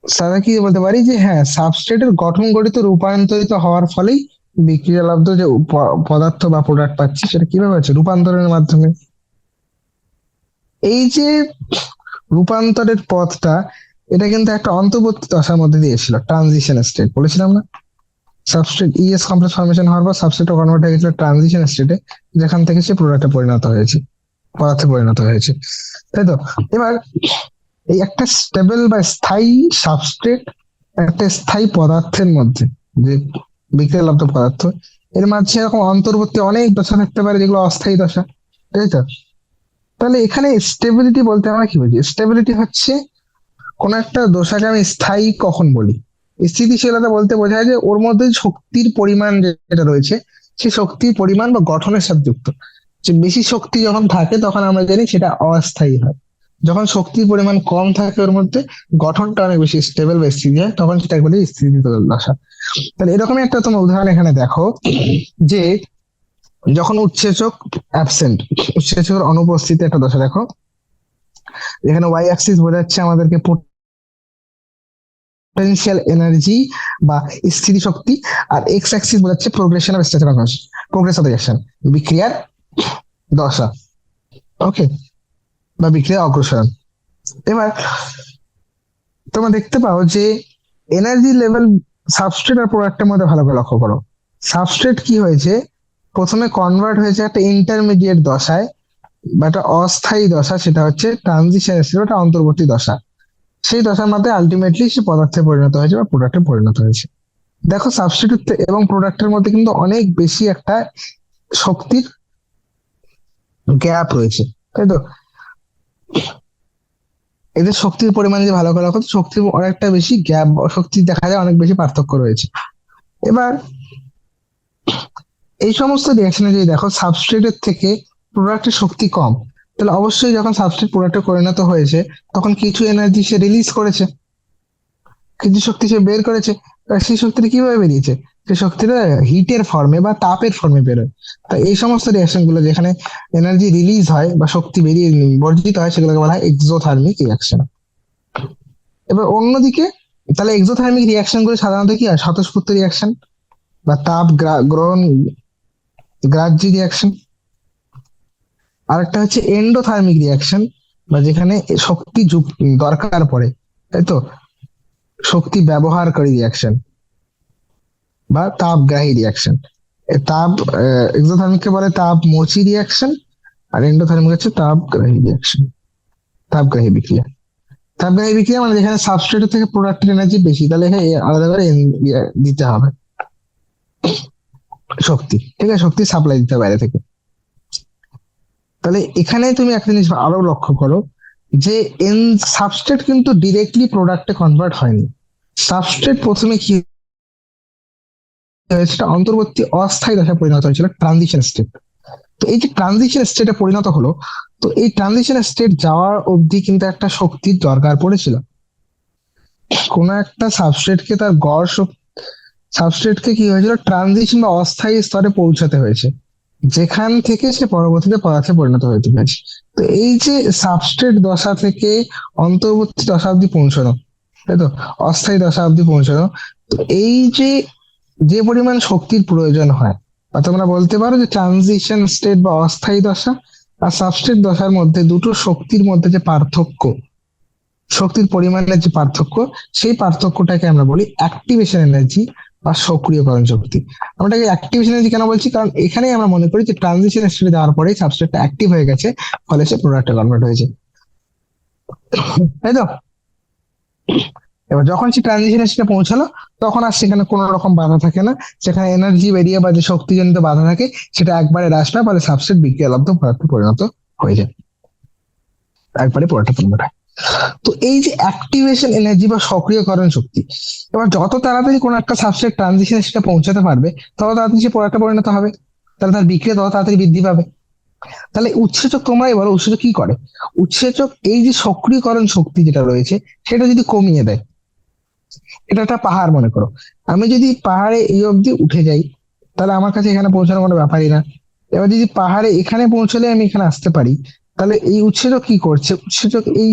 সাথে কি বলতে পারি যে হ্যাঁ, সাবস্ট্রেটের গঠন গঠিত রূপান্তরিত হওয়ার ফলেই বিক্রিয়ালব্ধ যে পদার্থ বা প্রোডাক্ট পাচ্ছি সেটা কিভাবে হচ্ছে? রূপান্তরের মাধ্যমে। এই যে রূপান্তরের পথটা, এটা কিন্তু একটা অন্তর্বর্তী দশার মধ্যে দিয়ে ছিল, ট্রানজিশন স্টেট বলেছিলাম না? সাবস্ট্রেট ইএস কমপ্লেক্স ফর্মেশন হওয়ার পর সাবস্ট্রেট কনভার্ট হয়ে গেছিল ট্রানজিশন স্টেটে, যেখান থেকে সে প্রোডাক্টে পরিণত হয়েছে, পদার্থে পরিণত হয়েছে, তাই তো? এবার এই একটা স্টেবল বা স্থায়ী সাবস্ট্রেট, একটা স্থায়ী পদার্থের মধ্যে, যে বিক্রিয়ালব্ধ পদার্থ, এর মাঝে এরকম অন্তর্বর্তী অনেক দশা থাকতে পারে যেগুলো অস্থায়ী দশা, তাই তো? তাহলে এখানে স্টেবিলিটি বলতে আমরা কি বুঝি? স্টেবিলিটি হচ্ছে কোন একটা দশাকে আমি স্থায়ী কখন বলি? স্থিতিশীলতা বলতে বোঝায় যে ওর মধ্যে শক্তির পরিমাণ যেটা রয়েছে, সেই শক্তির পরিমাণ বা গঠনের সাথে যুক্ত। যে বেশি শক্তি যখন থাকে তখন আমরা জানি সেটা অস্থায়ী হয়, যখন শক্তির পরিমাণ কম থাকে ওর মধ্যে, গঠনটা অনেক বেশি স্টেবল বা স্থির হয়, তখন সেটাকে বলি স্থিতিশীল দশা। তাহলে এরকমই একটা তোমার উদাহরণ এখানে দেখো, যে যখন উৎসেচক অ্যাবসেন্ট, উৎসেচকের অনুপস্থিতি একটা দশা দেখো, এখানে ওয়াই অ্যাক্সিস বোঝাচ্ছে আমাদেরকে পটেনশিয়াল এনার্জি বা স্থিতি শক্তি, আর এক্স অ্যাক্সিস বোঝাচ্ছে progression of stature of progress of reaction, বিক্রিয়ার দশা, ওকে, বা বিক্রিয়া অগ্রসরণ। এবার তোমরা দেখতে পাও যে এনার্জি লেভেল সাবস্ট্রেট আর প্রোডাক্টের মধ্যে ভালো করে লক্ষ্য করো। সাবস্ট্রেট কি হয়েছে? প্রথমে কনভার্ট হয়েছে একটা ইন্টারমিডিয়েট দশায় বা একটা অস্থায়ী দশা, সেটা হচ্ছে ট্রানজিশন স্টেট, একটা অন্তর্বর্তী দশা। সেই দশার মধ্যে আলটিমেটলি সে পদার্থে পরিণত হয়েছে বা প্রোডাক্টে পরিণত হয়েছে। দেখো সাবস্টিটিউট এবং প্রোডাক্টের মধ্যে কিন্তু অনেক বেশি একটা শক্তির গ্যাপ রয়েছে, তাই তো? এদের শক্তির পরিমাণ যদি ভালো করে রাখো তো শক্তির অনেকটা বেশি গ্যাপ, শক্তি দেখা যায় অনেক বেশি পার্থক্য রয়েছে। এবার এই সমস্ত রিয়াকশনে যদি দেখো সাবস্ট্রেটের থেকে প্রোডাক্টের শক্তি কম, তাহলে অবশ্যই যখন সাবস্ট্রেট প্রোডাক্টে পরিণত হয়েছে তখন কিছু এনার্জি সে রিলিজ করেছে, কিছু শক্তি সে বের করেছে। আর সেই শক্তিটা কিভাবে বেরিয়েছে? সেই শক্তিটা হিটের ফর্মে বা তাপের ফর্মে বেরোয়। তো এই সমস্ত রিয়াকশন গুলো যেখানে এনার্জি রিলিজ হয় বা শক্তি বেরিয়ে বর্জিত হয় সেগুলোকে বলা হয় এক্সোথার্মিক রিয়াকশন। এবার অন্যদিকে তাহলে এক্সোথার্মিক রিয়াকশন গুলো সাধারণত কি হয়? স্বতঃস্ফূর্ত রিয়াকশন বা তাপ গ্রহণ গ্রাহ্য রিয়াকশন। আরেকটা হচ্ছে এন্ডোথার্মিক রিয়াকশন, বা যেখানে শক্তি দরকার পড়ে, তাই তো, শক্তি ব্যবহারকারী রিয়াকশন বা তাপগ্রাহী রিয়াকশন। তাপ এক্সোথার্মিককে বলে তাপ মোচী রিয়াকশন, আর এন্ডোথার্মিক হচ্ছে তাপগ্রাহী রিয়াকশন, তাপগ্রাহী বিক্রিয়া। তাপগ্রাহী বিক্রিয়া মানে যেখানে সাবস্ট্রেট থেকে প্রোডাক্টের এনার্জি বেশি, তাহলে এখানে আলাদা করে দিতে হবে শক্তি, ঠিক আছে, শক্তি সাপ্লাই দিতে হবে বাইরে থেকে। তাহলে এখানে তুমি একটা জিনিস আরো লক্ষ্য করো যে এন সাবস্ট্রেট কিন্তু ডিরেক্টলি প্রোডাক্টে কনভার্ট হয়নি। সাবস্ট্রেট প্রথমে কি হয়েছে, অন্তর্বর্তী অস্থায়ী দশায় পরিণত হয়েছিল, ট্রানজিশন স্টেট। তো এই যে ট্রানজিশন স্টেটে পরিণত হলো, তো এই ট্রানজিশন স্টেট যাওয়ার অবধি কিন্তু একটা শক্তির দরকার পড়েছিল। কোন একটা সাবস্ট্রেটকে তার গড় সাবস্ট্রেটকে কি হয়েছিল, ট্রানজিশন বা অস্থায়ী স্তরে পৌঁছাতে হয়েছে, যেখান থেকে সে পরবর্তীতে পদার্থে পরিণত হতে পেরেছে। তো এই যে সাবস্ট্রেট দশা থেকে অন্তর্বর্তী দশা অব্দি পৌঁছানো, তাই তো, অস্থায়ী দশা অব্দি পৌঁছানো, তো এই যে যে পরিমাণ শক্তির প্রয়োজন হয়, বা তোমরা বলতে পারো যে ট্রানজিশন স্টেট বা অস্থায়ী দশা আর সাবস্ট্রেট দশার মধ্যে দুটো শক্তির মধ্যে যে পার্থক্য, শক্তির পরিমাণের যে পার্থক্য, সেই পার্থক্যটাকে আমরা বলি অ্যাক্টিভেশন এনার্জি বা সক্রিয়করণ শক্তি। আমরা এটাকে অ্যাক্টিভেশন এনার্জি কেন বলছি? কারণ এখানেই আমরা মনে করি যে ট্রানজিশন স্টেটে যাওয়ার পরেই সাবস্ট্রেটটা অ্যাক্টিভ হয়ে গেছে, ফলে সে প্রোডাক্টে কনভার্ট হয়েছে, তাই তো। এবার যখন সে ট্রানজিশন স্টেটে পৌঁছালো, তখন আর সেখানে কোনো রকম বাধা থাকে না, সেখানে এনার্জি বেরিয়ে বা যে শক্তিজনিত বাধা থাকে সেটা একবারে হ্রাস পায়, ফলে সাবস্ট্রেট বিক্রিয়ালব্ধ পদার্থে পরিণত হয়ে যায়, একবারে পদার্থে পরিণত হয়। তো এই যে অ্যাক্টিভেশন এনার্জি বা সক্রিয়করণ শক্তি, এবার যত তাড়াতাড়ি কোনো একটা সাবস্ট্রেট ট্রানজিশন সেটা পৌঁছাতে পারবে, তত তাড়াতাড়ি সে প্রোডাক্টে পরিণত হবে, তাহলে তার বিক্রিয়া তত তাড়াতাড়ি বৃদ্ধি পাবে। তাহলে উৎসেচক, তোমরাই বলো উৎসেচক কি করে? উৎসেচক এই যে সক্রিয়করণ শক্তি যেটা রয়েছে সেটা যদি কমিয়ে দেয়, এটা একটা পাহাড় মনে করো, আমি যদি পাহাড়ে এই অবধি উঠে যাই তাহলে আমার কাছে এখানে পৌঁছানোর কোনো ব্যাপারই না। এবার যদি পাহাড়ে এখানে পৌঁছলে আমি এখানে আসতে পারি, তাহলে এই উৎসেচক কি করছে? উৎসেচক এই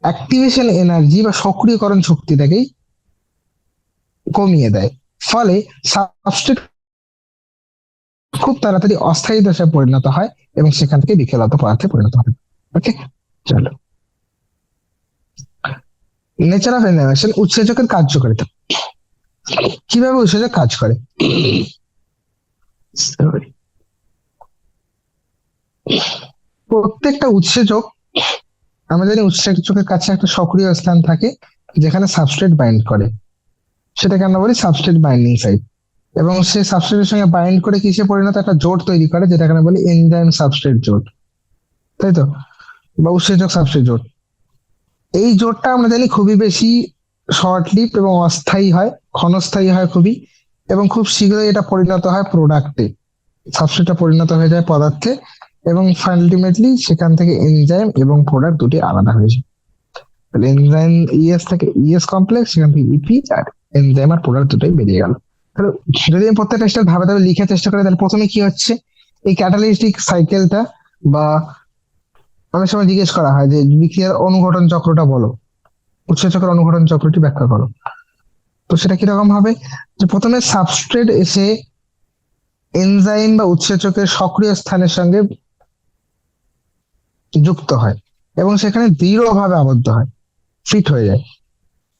অ্যাক্টিভেশন এনার্জি বা সক্রিয়করণ শক্তিটাকেই কমিয়ে দেয়, ফলে সাবস্ট্রেট খুব তাড়াতাড়ি অস্থায়ী দশায় পরিণত হয় এবং সেখান থেকে বিক্রিয়ালব্ধ পদার্থে পরিণত হয়। ওকে, চলো। নেচার অফ ইনহিবিশন, উৎসেচকের কার্যকারিতা। কিভাবে উৎসেচক কাজ করে? Sorry. প্রত্যেকটা উৎসেচক, আমরা জানি উৎসেচকের কাছে একটা সক্রিয় স্থান থাকে যেখানে সাবস্ট্রেট বাইন্ড করে, সেটাকে আমরা বলি সাবস্ট্রেট বাইন্ডিং সাইট। এবং সে সাবস্ট্রেটের সঙ্গে বাইন্ড করে কিসে পরিণত, একটা জোট তৈরি করে, যেটাকে আমরা বলি এনজাইম সাবস্ট্রেট জোট, তাই তো, বা উৎসেচক সাবস্ট্রেট জোট। এই জোটটা আমরা জানি খুবই বেশি শর্ট লিভ এবং অস্থায়ী হয়, ক্ষণস্থায়ী হয় খুবই, এবং খুব শীঘ্রই এটা পরিণত হয় প্রোডাক্টে, সাবস্ট্রেটটা পরিণত হয়ে যায় পদার্থে, এবং আলটিমেটলি সেখান থেকে এনজাইম এবং প্রোডাক্ট দুটি আলাদা হয়ে যায়। তাহলে এনজাইম ইএস থেকে ইএস কমপ্লেক্স, সেখান থেকে ইপি, আর এনজাইম আর প্রোডাক্ট দুটোই বেরিয়ে গেল। তাহলে যদি আমি প্রত্যেকটা স্টেপ ধাপে ধাপে লিখার চেষ্টা করি, তাহলে প্রথমে কি হচ্ছে, এই ক্যাটালিস্টিক সাইকেলটা, বা অনেক সময় জিজ্ঞেস করা হয় যে বিক্রিয়ার অনুঘটন চক্রটা বলো, উৎসেচকের অনুঘটন চক্রটি ব্যাখ্যা করো। তো সেটা কিরকম হবে, যে প্রথমে সাবস্ট্রেট এসে এনজাইম বা উৎসেচকের সক্রিয় স্থানের সঙ্গে যুক্ত হয় এবং সেখানে দৃঢ়ভাবে আবদ্ধ হয়, ফিট হয়ে যায়।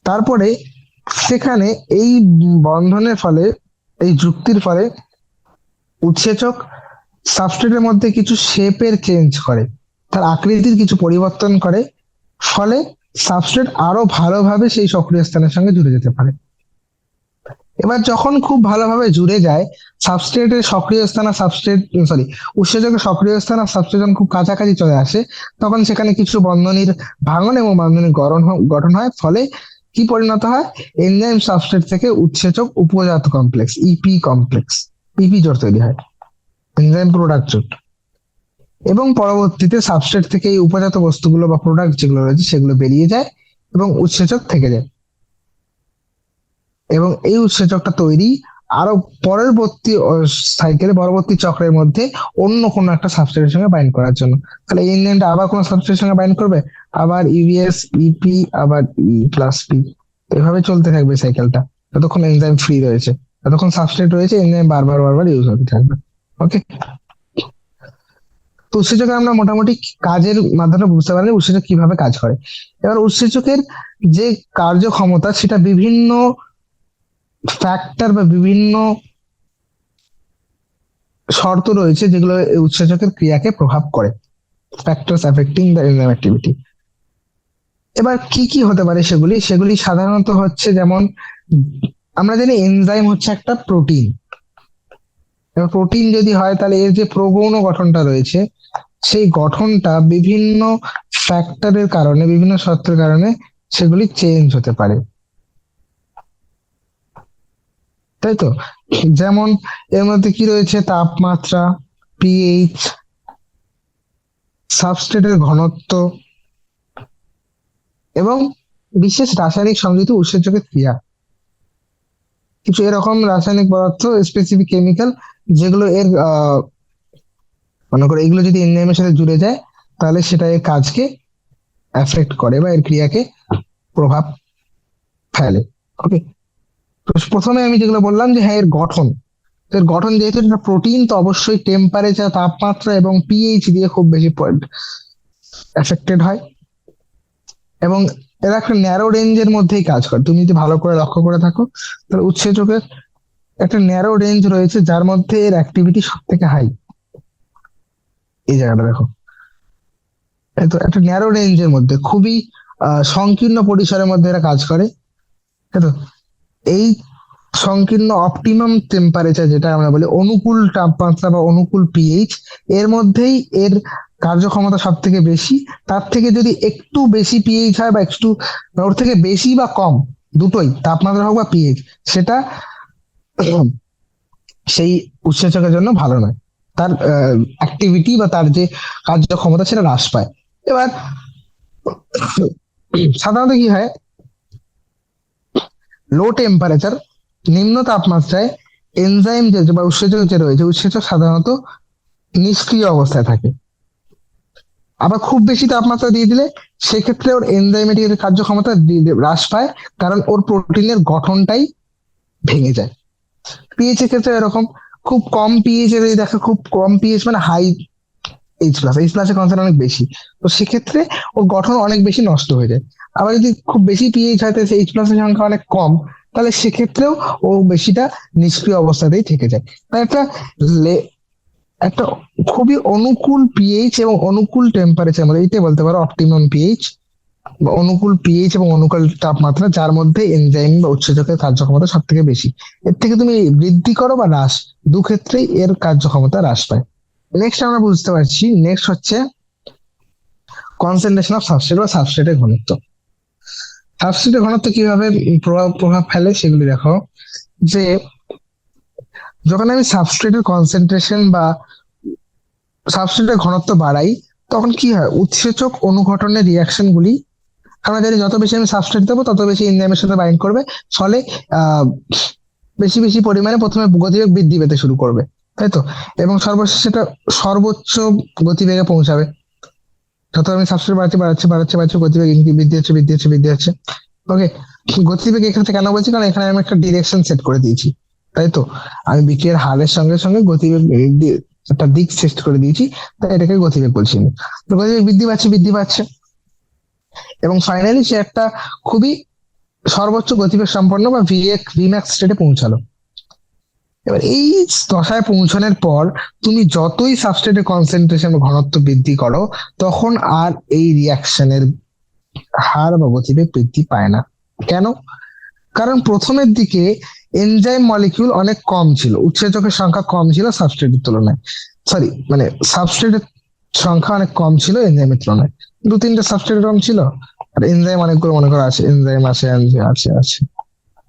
তারপরে সেখানে এই বন্ধনের ফলে, এই যুক্তির ফলে উৎসেচক সাবস্ট্রেটের মধ্যে কিছু শেপের চেঞ্জ করে, তার আকৃতির কিছু পরিবর্তন করে, ফলে সাবস্ট্রেট আরো ভালোভাবে সেই সক্রিয় স্থানের সঙ্গে জুড়ে যেতে পারে। এবার যখন খুব ভালোভাবে জুড়ে যায়, সাবস্ট্রেটের সক্রিয় স্থান আর সাবস্ট্রেট, সরি, উৎসেচকের সক্রিয় স্থান আর সাবস্ট্রেট যখন খুব কাছাকাছি চলে আসে, তখন সেখানে কিছু বন্ধনীর ভাঙন এবং বন্ধনীর গঠন হয়। ফলে কি পরিণত হয়? এনজাইম সাবস্ট্রেট থেকে উৎসেচক উপজাত কমপ্লেক্স, ইপি জোট তৈরি হয়, এনজাইম প্রোডাক্ট জোট। এবং পরবর্তীতে সাবস্ট্রেট থেকে এই উপজাত বস্তুগুলো বা প্রোডাক্ট যেগুলো রয়েছে সেগুলো বেরিয়ে যায় এবং উৎসেচক থেকে যায়। এবং এই উৎসেচকটা তৈরি আরো পরবর্তী সাইকেলে, পরবর্তী চক্রের মধ্যে অন্য কোনো একটা সাবস্ট্রেটের সঙ্গে বাইন্ড করার জন্য। তাহলে এই এনজাইমটা আবার কোনো সাবস্ট্রেটের সঙ্গে বাইন্ড করবে, আবার ইউএস, ইপি, আবার ই প্লাস পি, এভাবে চলতে থাকবে সাইকেলটা যতক্ষণ এনজাইম ফ্রি রয়েছে। যতক্ষণ সাবস্ট্রেট রয়েছে এনজাইম বারবার বারবার ইউজ হতে থাকবে। ওকে, তো উৎসেচকের আমরা মোটামুটি কাজের মাধ্যমে বুঝতে পারি উৎসেচক কিভাবে কাজ করে। এবার উৎসেচকের যে কার্যক্ষমতা সেটা বিভিন্ন ফ্যাক্টর বা বিভিন্ন শর্ত রয়েছে যেগুলো এই উৎসেচকের ক্রিয়াকে প্রভাব করে, factors affecting the enzyme activity. এবার কি কি হতে পারে সেগুলি? সেগুলি সাধারণত হচ্ছে, যেমন আমরা জানি এনজাইম হচ্ছে একটা প্রোটিন। এবার প্রোটিন যদি হয় তাহলে এর যে প্রগৌণ গঠনটা রয়েছে সেই গঠনটা বিভিন্ন ফ্যাক্টরের কারণে, বিভিন্ন শর্তের কারণে সেগুলি চেঞ্জ হতে পারে, তাই তো? যেমন এর মধ্যে কি রয়েছে? তাপমাত্রা, পিএইচ, সাবস্ট্রেটের ঘনত্ব এবং বিশেষ রাসায়নিক সংযুক্ত উৎসেচকের ক্রিয়া। কিছু এরকম রাসায়নিক পদার্থ, স্পেসিফিক কেমিক্যাল, যেগুলো এর মনে করো এগুলো যদি এনজাইমের সাথে জুড়ে যায় তাহলে সেটা এর কাজকে এফেক্ট করে বা এর ক্রিয়াকে প্রভাব ফেলে। ওকে, তো প্রথমে আমি যেগুলো বললাম যে হ্যাঁ, এর গঠন, এর গঠন যেহেতু এটা প্রোটিন, তো অবশ্যই টেম্পারেচার, তাপমাত্রা এবং পিএইচ দিয়ে খুব বেশি এফেক্টেড হয়। এবং এরা একটা ন্যারো রেঞ্জের মধ্যেই কাজ করে। তুমি যদি ভালো করে লক্ষ্য করে থাকো তাহলে উৎসেচকের একটা ন্যারো রেঞ্জ রয়েছে যার মধ্যে এর অ্যাক্টিভিটি সব থেকে হাই। এই জায়গাটা দেখো, এই তো একটা ন্যারো রেঞ্জের মধ্যে, খুবই সংকীর্ণ পরিসরের মধ্যে এরা কাজ করে, তাই তো? এই সংকীর্ণ অপটিমাম টেম্পারেচার, যেটা আমরা বলি অনুকূল তাপমাত্রা বা অনুকূল পিএইচ, এর মধ্যেই এর কার্যক্ষমতা সব থেকে বেশি। তার থেকে যদি একটু বেশি পিএইচ হয় বা একটু, ওর থেকে বেশি বা কম, দুটোই, তাপমাত্রা হোক বা পিএইচ, সেটা সেই উৎসেচকের জন্য ভালো নয়। তার অ্যাক্টিভিটি বা তার যে কার্যক্ষমতা সেটা হ্রাস পায়। এবার সাধারণত কি হয়, লো টেম্পারেচার, নিম্ন তাপমাত্রায় এনজাইম যে বা উৎসেচক যে রয়েছে, উৎসেচক সাধারণত নিষ্ক্রিয় অবস্থায় থাকে। আবার খুব বেশি তাপমাত্রা দিয়ে দিলে সেক্ষেত্রে ওর এনজাইমেটিক কার্যক্ষমতা হ্রাস পায়, কারণ ওর প্রোটিনের গঠনটাই ভেঙে যায়। পিএইচ এর ক্ষেত্রে এরকম, খুব কম পিএইচ এর যদি দেখো, খুব কম পিএইচ মানে হাই এইচ প্লাস এর কনসেন্ট অনেক বেশি, তো সেক্ষেত্রে ওর গঠন অনেক বেশি নষ্ট হয়ে যায়। আবার যদি খুব বেশি পিএইচ হয়, তাহলে এইচ প্লাস এর সংখ্যা অনেক কম, তাহলে সেক্ষেত্রেও ও বেশিটা নিষ্ক্রিয় অবস্থাতেই থেকে যায়। তাই একটা খুবই অনুকূল পিএইচ এবং অনুকূল টেম্পারেচার মধ্যে, এইটাই বলতে পারো অপটিমাম পিএইচ বা অনুকূল পিএইচ এবং অনুকূল তাপমাত্রা, যার মধ্যে এনজাইম বা উৎসেচকের কার্যক্ষমতা সব থেকে বেশি। এর থেকে তুমি বৃদ্ধি করো বা হ্রাস, দু ক্ষেত্রেই এর কার্যক্ষমতা হ্রাস পায়। নেক্সট আমরা বুঝতে পারছি, নেক্সট হচ্ছে কনসেন্ট্রেশন অফ সাবস্ট্রেট বা সাবস্ট্রেটের ঘনত্ব। সাবস্ট্রেটের ঘনত্ব কিভাবে প্রভাব প্রভাব ফেলে সেগুলি দেখো। যে যখন আমি সাবস্ট্রেটের কনসেন্ট্রেশন বা সাবস্ট্রেটের ঘনত্ব বাড়াই, তখন কি হয়, উৎসেচক অনুঘটনের রিয়াকশন গুলি, আমরা জানি যত বেশি আমি সাবস্ট্রেট দেবো তত বেশি এনজাইমের সাথে বাইন্ড করবে, ফলে আহ বেশি বেশি পরিমাণে প্রথমে গতিবেগ বৃদ্ধি পেতে শুরু করবে, তাই তো? এবং সর্বশেষ সেটা সর্বোচ্চ গতিবেগে পৌঁছাবে। যত আমি সাবস্ট্রেট বাড়াচ্ছি বাড়াচ্ছি বাড়াচ্ছি বাড়াচ্ছি, গতিবেগ বৃদ্ধি হচ্ছে বৃদ্ধি হচ্ছে বৃদ্ধি হচ্ছে। ওকে, গতিবেগ এখানে কেন বলছি, কারণ এখানে আমি একটা ডিরেকশন সেট করে দিয়েছি, তাই তো? আমি বিক্রিয়ার হারের সঙ্গে সঙ্গে গতিবেগ একটা দিক সেট করে দিয়েছি, তাই এটাকে গতিবেগ বলছি আমি। তো গতিবেগ বৃদ্ধি পাচ্ছে বৃদ্ধি পাচ্ছে, এবং ফাইনালি সে একটা খুবই সর্বোচ্চ গতিবেগ সম্পন্ন বা ভিম্যাক্স স্টেটে পৌঁছালো। এবার এই দশায় পৌঁছানোর পর তুমি যতই সাবস্ট্রেটের কনসেন্ট্রেশন ঘনত্ব বৃদ্ধি করো, তখন আর এই রিয়াকশনের হার বা গতিবেগ বৃদ্ধি পায় না। কেন? কারণ প্রথমের দিকে এনজাইম মলিকিউল অনেক কম ছিল, উৎসেচকের সংখ্যা কম ছিল সাবস্ট্রেটের তুলনায়। সরি, মানে সাবস্ট্রেটের সংখ্যা অনেক কম ছিল এনজাইমের তুলনায়। দু তিনটে সাবস্ট্রেট কম ছিল, আর এনজাইম অনেকগুলো মনে করো আছে, এনজাইম আছে আছে।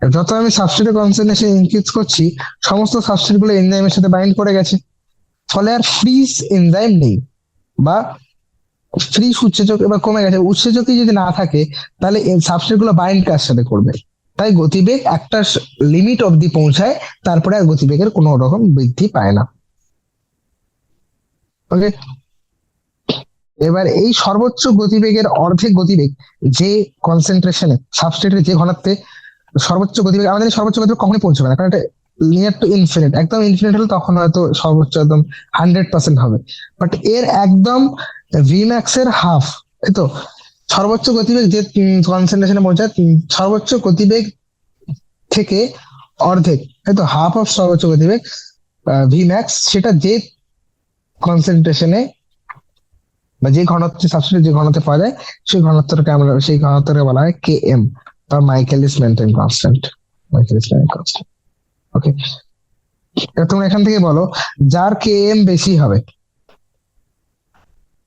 যত আমি সাবস্ট্রেটের কনসেন্ট্রেশন ইনক্রিজ করছি, সমস্ত সাবস্ট্রেট গুলো এনজাইমের সাথে বাইন্ড করে গেছে, ফলে আর ফ্রি এনজাইম নেই, বা ফ্রি উৎসেচক এবার কমে গেছে। উৎসেচকই যদি না থাকে, তাহলে সাবস্ট্রেট গুলো বাইন্ড কার সাথে করবে? তাই গতিবেগ একটা লিমিট অবধি পৌঁছায়, তারপরে আর গতিবেগের কোনো রকম বৃদ্ধি পায় না। ওকে, এবার এই সর্বোচ্চ গতিবেগের অর্ধেক গতিবেগ যে কনসেন্ট্রেশনে সাবস্ট্রেটের যে ঘনত্বে সর্বোচ্চ গতিবেগ, আমাদের সর্বোচ্চ গতিবেগ কখনোই পৌঁছবে না, কারণ এটা নিয়ার টু ইনফিনিট। একদম ইনফিনিট হলে তখন হয়তো সর্বোচ্চ একদম 100% হবে, বাট এর একদম ভিম্যাক্স এর হাফ। এই তো সর্বোচ্চ গতিবেগ যে কনসেন্ট্রেশনে পৌঁছায়, সর্বোচ্চ গতিবেগ থেকে অর্ধেক, এই তো হাফ অফ সর্বোচ্চ গতিবেগ ভিম্যাক্স, সেটা যে কনসেন্ট্রেশনে বা যে ঘনত্বে সাবস্ট্রেট যে ঘনত্বে পাওয়া যায়, সেই ঘনত্বকে বলা হয় কে এম, বা Michaelis Menten constant. Michaelis Menten constant. Okay, তোমরা এখান থেকে বলো যার কে এম বেশি হবে।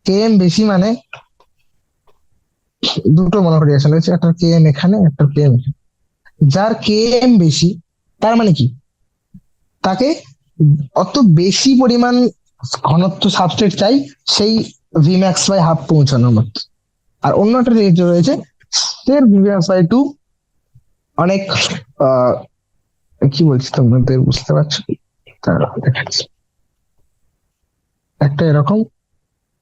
কে এম বেশি মানে দুটো মনোরিয়েশন রয়েছে, একটা কে এম এখানে, একটা কে এম এখানে। যার কে এম বেশি, তার মানে কি, তাকে অত বেশি পরিমাণ ঘনত্ব সাবস্ট্রেট চাই সেই ভিম্যাক্স বাই হাফ পৌঁছানোর মতো। আর অন্য একটা রয়েছে সের ভিম্যাক্স বাই টু, অনেক কি বলছি তোমাদের বুঝতে পারছো? দেখাচ্ছি, একটা এরকম,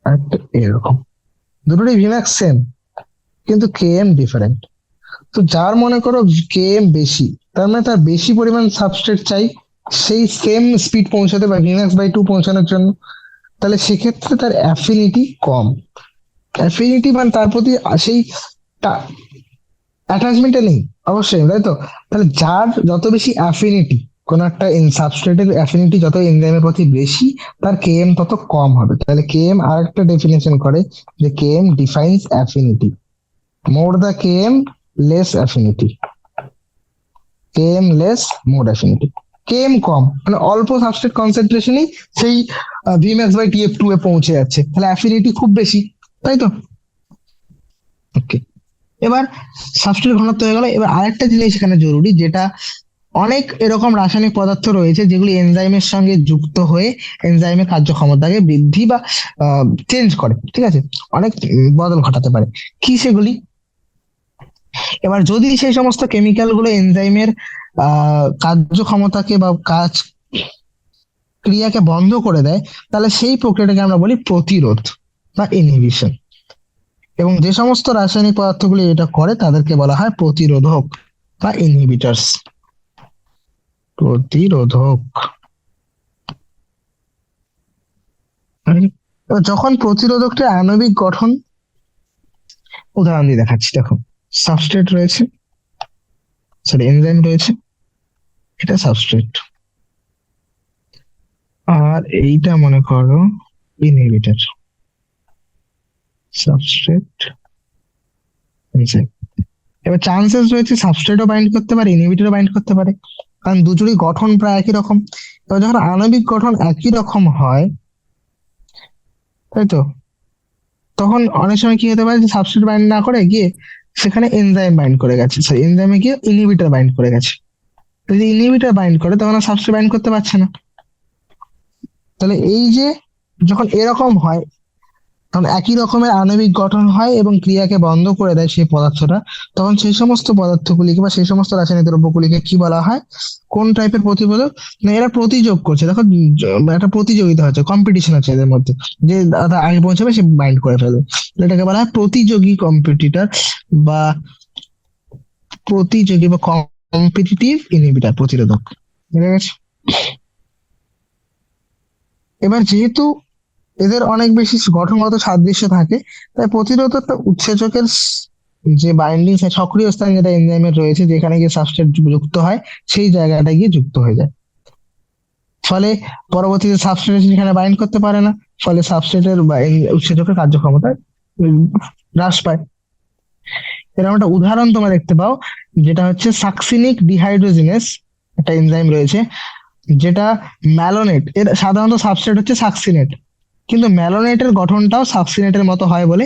একটা এরকম, দুটোরই ভিম্যাক্স সেম, কিন্তু কে এম ডিফারেন্ট। তো যার মনে করো কে এম বেশি, তার মানে তার বেশি পরিমাণ সাবস্ট্রেট চাই সেই সেম স্পিড পৌঁছাতে বা ভিম্যাক্স বাই টু পৌঁছানোর জন্য। তাহলে সেক্ষেত্রে তার অ্যাফিনিটি কম। অ্যাফিনিটি মানে তার প্রতি সেই অ্যাটাচমেন্টটা নেই অবশ্যই, তাই তো? তাহলে যার যত বেশি অ্যাফিনিটি, কোন একটা সাবস্ট্রেটের অ্যাফিনিটি যত এনজাইমের প্রতি বেশি, তার কে এম তত কম হবে। তাহলে কে এম আর একটা ডেফিনেশন করে যে K M defines affinity, more the K M less affinity, K M less more affinity. K M কম মানে অল্প সাবস্ট্রেট কনসেন্ট্রেশনই সেই ভিম্যাক্স বাই টিএফ টু এ পৌঁছে যাচ্ছে, তাহলে অ্যাফিনিটি খুব বেশি, তাই তো? ওকে, এবার সাবস্ট্রেট ঘনত্ব হয়ে গেল। এবার আরেকটা জিনিস এখানে জরুরি, যেটা অনেক এরকম রাসায়নিক পদার্থ রয়েছে যেগুলি এনজাইমের সঙ্গে যুক্ত হয়ে এনজাইমের কার্যক্ষমতাকে বৃদ্ধি বা চেঞ্জ করে, ঠিক আছে, অনেক বদল ঘটাতে পারে। কি সেগুলি? এবার যদি সেই সমস্ত কেমিক্যাল গুলো এনজাইমের কার্যক্ষমতাকে বা কাজ ক্রিয়াকে বন্ধ করে দেয়, তাহলে সেই প্রক্রিয়াটাকে আমরা বলি প্রতিরোধ বা ইনহিবিশন। এবং যে সমস্ত রাসায়নিক পদার্থগুলি এটা করে তাদেরকে বলা হয় প্রতিরোধক বা ইনহিবিটরস। প্রতিরোধক। যখন প্রতিরোধকটির আণবিক গঠন, উদাহরণ দিয়ে দেখাচ্ছি, দেখো সাবস্ট্রেট রয়েছে, সরি এনজাইম রয়েছে, এটা সাবস্ট্রেট, আর এইটা মনে করো ইনহিবিটর। Substrate, enzyme. এবার চান্সেস রয়েছে সাবস্ট্রেটও বাইন্ড করতে পারে, ইনহিবিটরও বাইন্ড করতে পারে, কারণ দুজনই গঠন প্রায় একই রকম। এবার যখন আণবিক গঠন একই রকম হয়, তাই তো, তখন অনেক সময় কি হতে পারে যে সাবস্ট্রেট বাইন্ড না করে গিয়ে সেখানে এনজাইম বাইন্ড করে গেছে, সরি এনজাইমে গিয়ে ইনহিবিটর বাইন্ড করে গেছে। যদি ইনহিবিটর বাইন্ড করে তখন আর সাবস্ট্রেট বাইন্ড করতে পারছে না। তাহলে এই যে যখন এরকম হয়, তখন একই রকমের আণবিক গঠন হয় এবং ক্রিয়াকে বন্ধ করে দেয় সেই পদার্থটা, তখন সেই সমস্ত পদার্থগুলিকে বা সেই সমস্ত রাসায়নিক দ্রব্যগুলিকে কি বলা হয়, কোন টাইপের প্রতিরোধক? না এরা প্রতিযোগ করছে, দেখো একটা প্রতিযোগিতা হচ্ছে, কম্পিটিশন আছে এদের মধ্যে, যে দাদা আগে পৌঁছাবে সে বাইন্ড করে ফেলবে। এটাকে বলা হয় প্রতিযোগী কম্পিটিটর বা প্রতিযোগী বা কম্পিটিটিভ ইনহিবিটর, প্রতিরোধক। বুঝে গেছে? এবার যেহেতু এদের অনেক বেশি গঠনগত সাদৃশ্য থাকে, তাই প্রতিরোধকটা উৎসেচকের যে বাইন্ডিং সক্রিয় স্থান যেটা এনজাইমের রয়েছে, যেখানে গিয়ে সাবস্ট্রেট যুক্ত হয়, সেই জায়গাটা গিয়ে যুক্ত হয়ে যায়। ফলে পরবর্তীতে সাবস্ট্রেট সেখানে বাইন্ড করতে পারে না, ফলে সাবস্ট্রেটের বা এই উৎসেচকের কার্যক্ষমতা হ্রাস পায়। এরকম একটা উদাহরণ তোমরা দেখতে পাও, যেটা হচ্ছে সাকসিনিক ডিহাইড্রোজিনেস একটা এনজাইম রয়েছে যেটা ম্যালোনেট, এর সাধারণত সাবস্ট্রেট হচ্ছে সাকসিনেট, কিন্তু ম্যালোনেটের গঠনটাও সাকসিনেটের মতো হয় বলে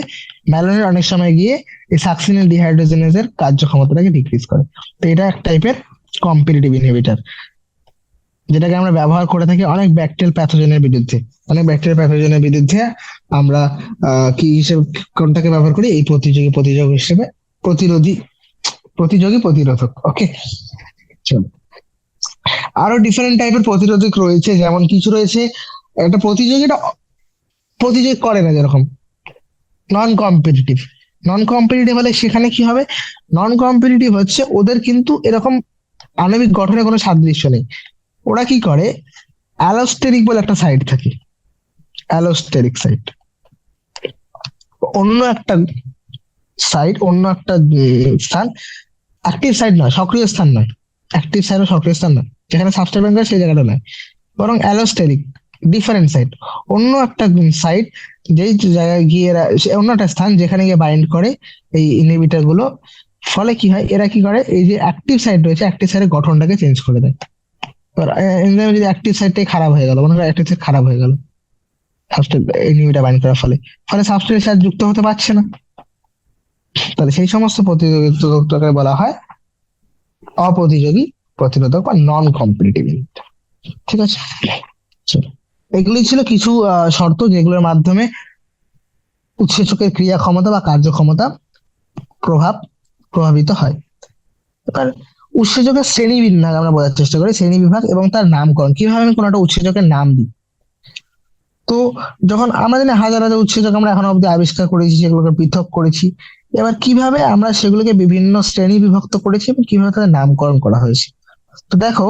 ম্যালোনেট অনেক সময় গিয়ে এই সাকসিনেল ডিহাইড্রোজেনেজের কার্যক্ষমতাটাকে ডিক্রিজ করে। তো এটা এক টাইপের কম্পিটিটিভ ইনহিবিটর, যেটাকে আমরা ব্যবহার করে থাকি অনেক ব্যাকটেরিয়াল প্যাথোজেনের বিরুদ্ধে। অনেক ব্যাকটেরিয়াল প্যাথোজেনের বিরুদ্ধে আমরা কি হিসেবে কোনটাকে ব্যবহার করি, এই প্রতিযোগী হিসেবে, প্রতিরোধী প্রতিযোগী প্রতিরোধক। ওকে, চলো। আরো ডিফারেন্ট টাইপের প্রতিরোধক রয়েছে, যেমন কিছু রয়েছে একটা প্রতিযোগীটা প্রতিযোগী করে না, যেরকম নন কম্পিটিটিভ। নন কম্পিটিটিভ হলে সেখানে কি হবে, নন কম্পিটিটিভ হচ্ছে ওদের কিন্তু এরকম আণবিক গঠনে কোনো সাদৃশ্য নেই। ওরা কি করে, অ্যালোস্টেরিক বলে একটা সাইট থাকে, অ্যালোস্টেরিক সাইট, অন্য একটা সাইট, অন্য একটা স্থান, অ্যাক্টিভ সাইট নয়, সক্রিয় স্থান নয়, অ্যাক্টিভ সাইট ও সক্রিয় স্থান নয়, যেখানে সাবস্ট্রেট বাইন্ড করে সেই জায়গাটা নয়, বরং অ্যালোস্টেরিক, ডিফারেন্ট সাইট, অন্য একটা সাইট, যেই জায়গায় গিয়ে অন্য একটা স্থান যেখানে গিয়ে বাইন্ড করে এই ইনহিবিটর গুলো। ফলে কি হয়, এরা কি করে, এই যে অ্যাক্টিভ সাইট রয়েছে, অ্যাক্টিভ সাইটের গঠনটাকে চেঞ্জ করে দেয়। এবার এনজাইম যদি অ্যাক্টিভ সাইটটাই খারাপ হয়ে গেল, মনে করো অ্যাক্টিভ সাইট খারাপ হয়ে গেল সাবস্ট্রেট ইনহিবিটর বাইন্ড করার ফলে, ফলে সাবস্ট্রেটের সাথে যুক্ত হতে পারছে না। তাহলে সেই সমস্ত প্রতিরোধককে বলা হয় অপ্রতিযোগী প্রতিরোধক বা নন কম্পিটিটিভ। ঠিক আছে, চলো। এগুলি ছিল কিছু শর্ত যেগুলোর মাধ্যমে উৎসেচকের ক্রিয়া ক্ষমতা বা কার্যক্ষমতা প্রভাবিত হয়। এবার উৎসেচকের শ্রেণী বিন্যাস আমরা বোঝার চেষ্টা করি, শ্রেণী বিভাগ এবং তার নামকরণ, কিভাবে আমি কোনো একটা উৎসেচকের নাম দিই। তো যখন আমরা জানি হাজার হাজার উৎসেচক আমরা এখনো অব্দি আবিষ্কার করেছি, সেগুলোকে পৃথক করেছি, এবার কিভাবে আমরা সেগুলোকে বিভিন্ন শ্রেণী বিভক্ত করেছি এবং কিভাবে তাদের নামকরণ করা হয়েছে। তো দেখো,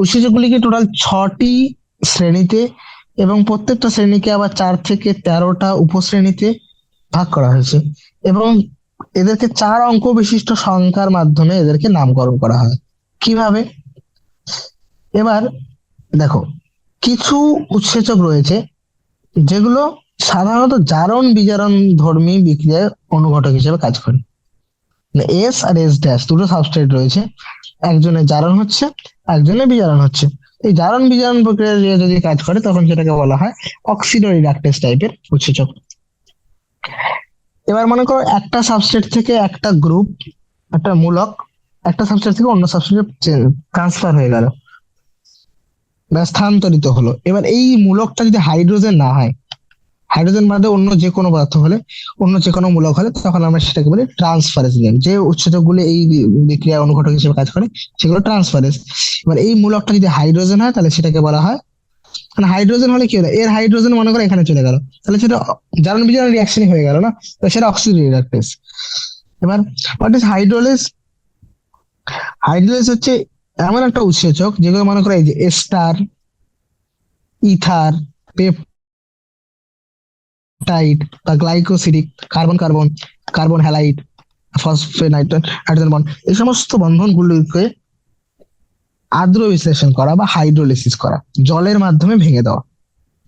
উৎসেচকগুলিকে টোটাল 6টি শ্রেণীতে এবং প্রত্যেকটা শ্রেণীকে আবার 4 থেকে 13টা উপশ্রেণীতে ভাগ করা হয়েছে, এবং এদেরকে 4 অঙ্ক বিশিষ্ট সংখ্যার মাধ্যমে এদেরকে নামকরণ করা হয়। কিভাবে, এবার দেখো, কিছু উৎসেচক রয়েছে যেগুলো সাধারণত জারণ বিজারণ ধর্মী বিক্রিয়ায় অনুঘটক হিসেবে কাজ করে। এস আর এস ড্যাশ দুটো সাবস্ট্রেট রয়েছে, একজনের জারণ হচ্ছে, একজনের বিজারণ হচ্ছে। এই জারণ বিজারণ প্রক্রিয়া যদি কাজ করে তখন সেটাকে বলা হয় অক্সিডো রিডাকটেজ টাইপের উৎসেচক। এবার মনে করো একটা সাবস্ট্রেট থেকে একটা গ্রুপ, একটা মূলক একটা সাবস্ট্রেট থেকে অন্য সাবস্ট্রেটে ট্রান্সফার হয়ে গেল বা স্থানান্তরিত হলো। এবার এই মূলকটা যদি হাইড্রোজেন না হয়, হাইড্রোজেন বাদে অন্য যে কোনো পদার্থ হলে, অন্য যে কোনো মূলক হলে, তখন আমরা সেটাকে বলি ট্রান্সফারেজ রিঅ্যাকশন। যে উৎসেচকগুলো এই বিক্রিয়া অনুঘটক হিসেবে কাজ করে সেগুলো ট্রান্সফারেজ। এবার এই মূলকটা যদি হাইড্রোজেন হয় তাহলে সেটাকে বলা হয়, মানে হাইড্রোজেন হলে কি হলো, এর হাইড্রোজেন মনে করো এখানে চলে গেল, তাহলে সেটা জারণ বিজারণ রিঅ্যাকশনই হয়ে গেল না, তো সেটা অক্সিডো রিডাকটেজ। এবার হোয়াট ইজ হাইড্রোলিস? হাইড্রোলিস হচ্ছে এমন একটা উৎসেচক যেগুলো মনে করো এই যে এস্টার, ইথার, পেপটাইড বা glycosidic, carbon carbon, carbon halide, phosphonite, hydrogen bond, এই সমস্ত বন্ধনগুলোকে আদ্র বিশ্লেষণ করা বা হাইড্রোলিসিস করা, জলের মাধ্যমে ভেঙে দেওয়া,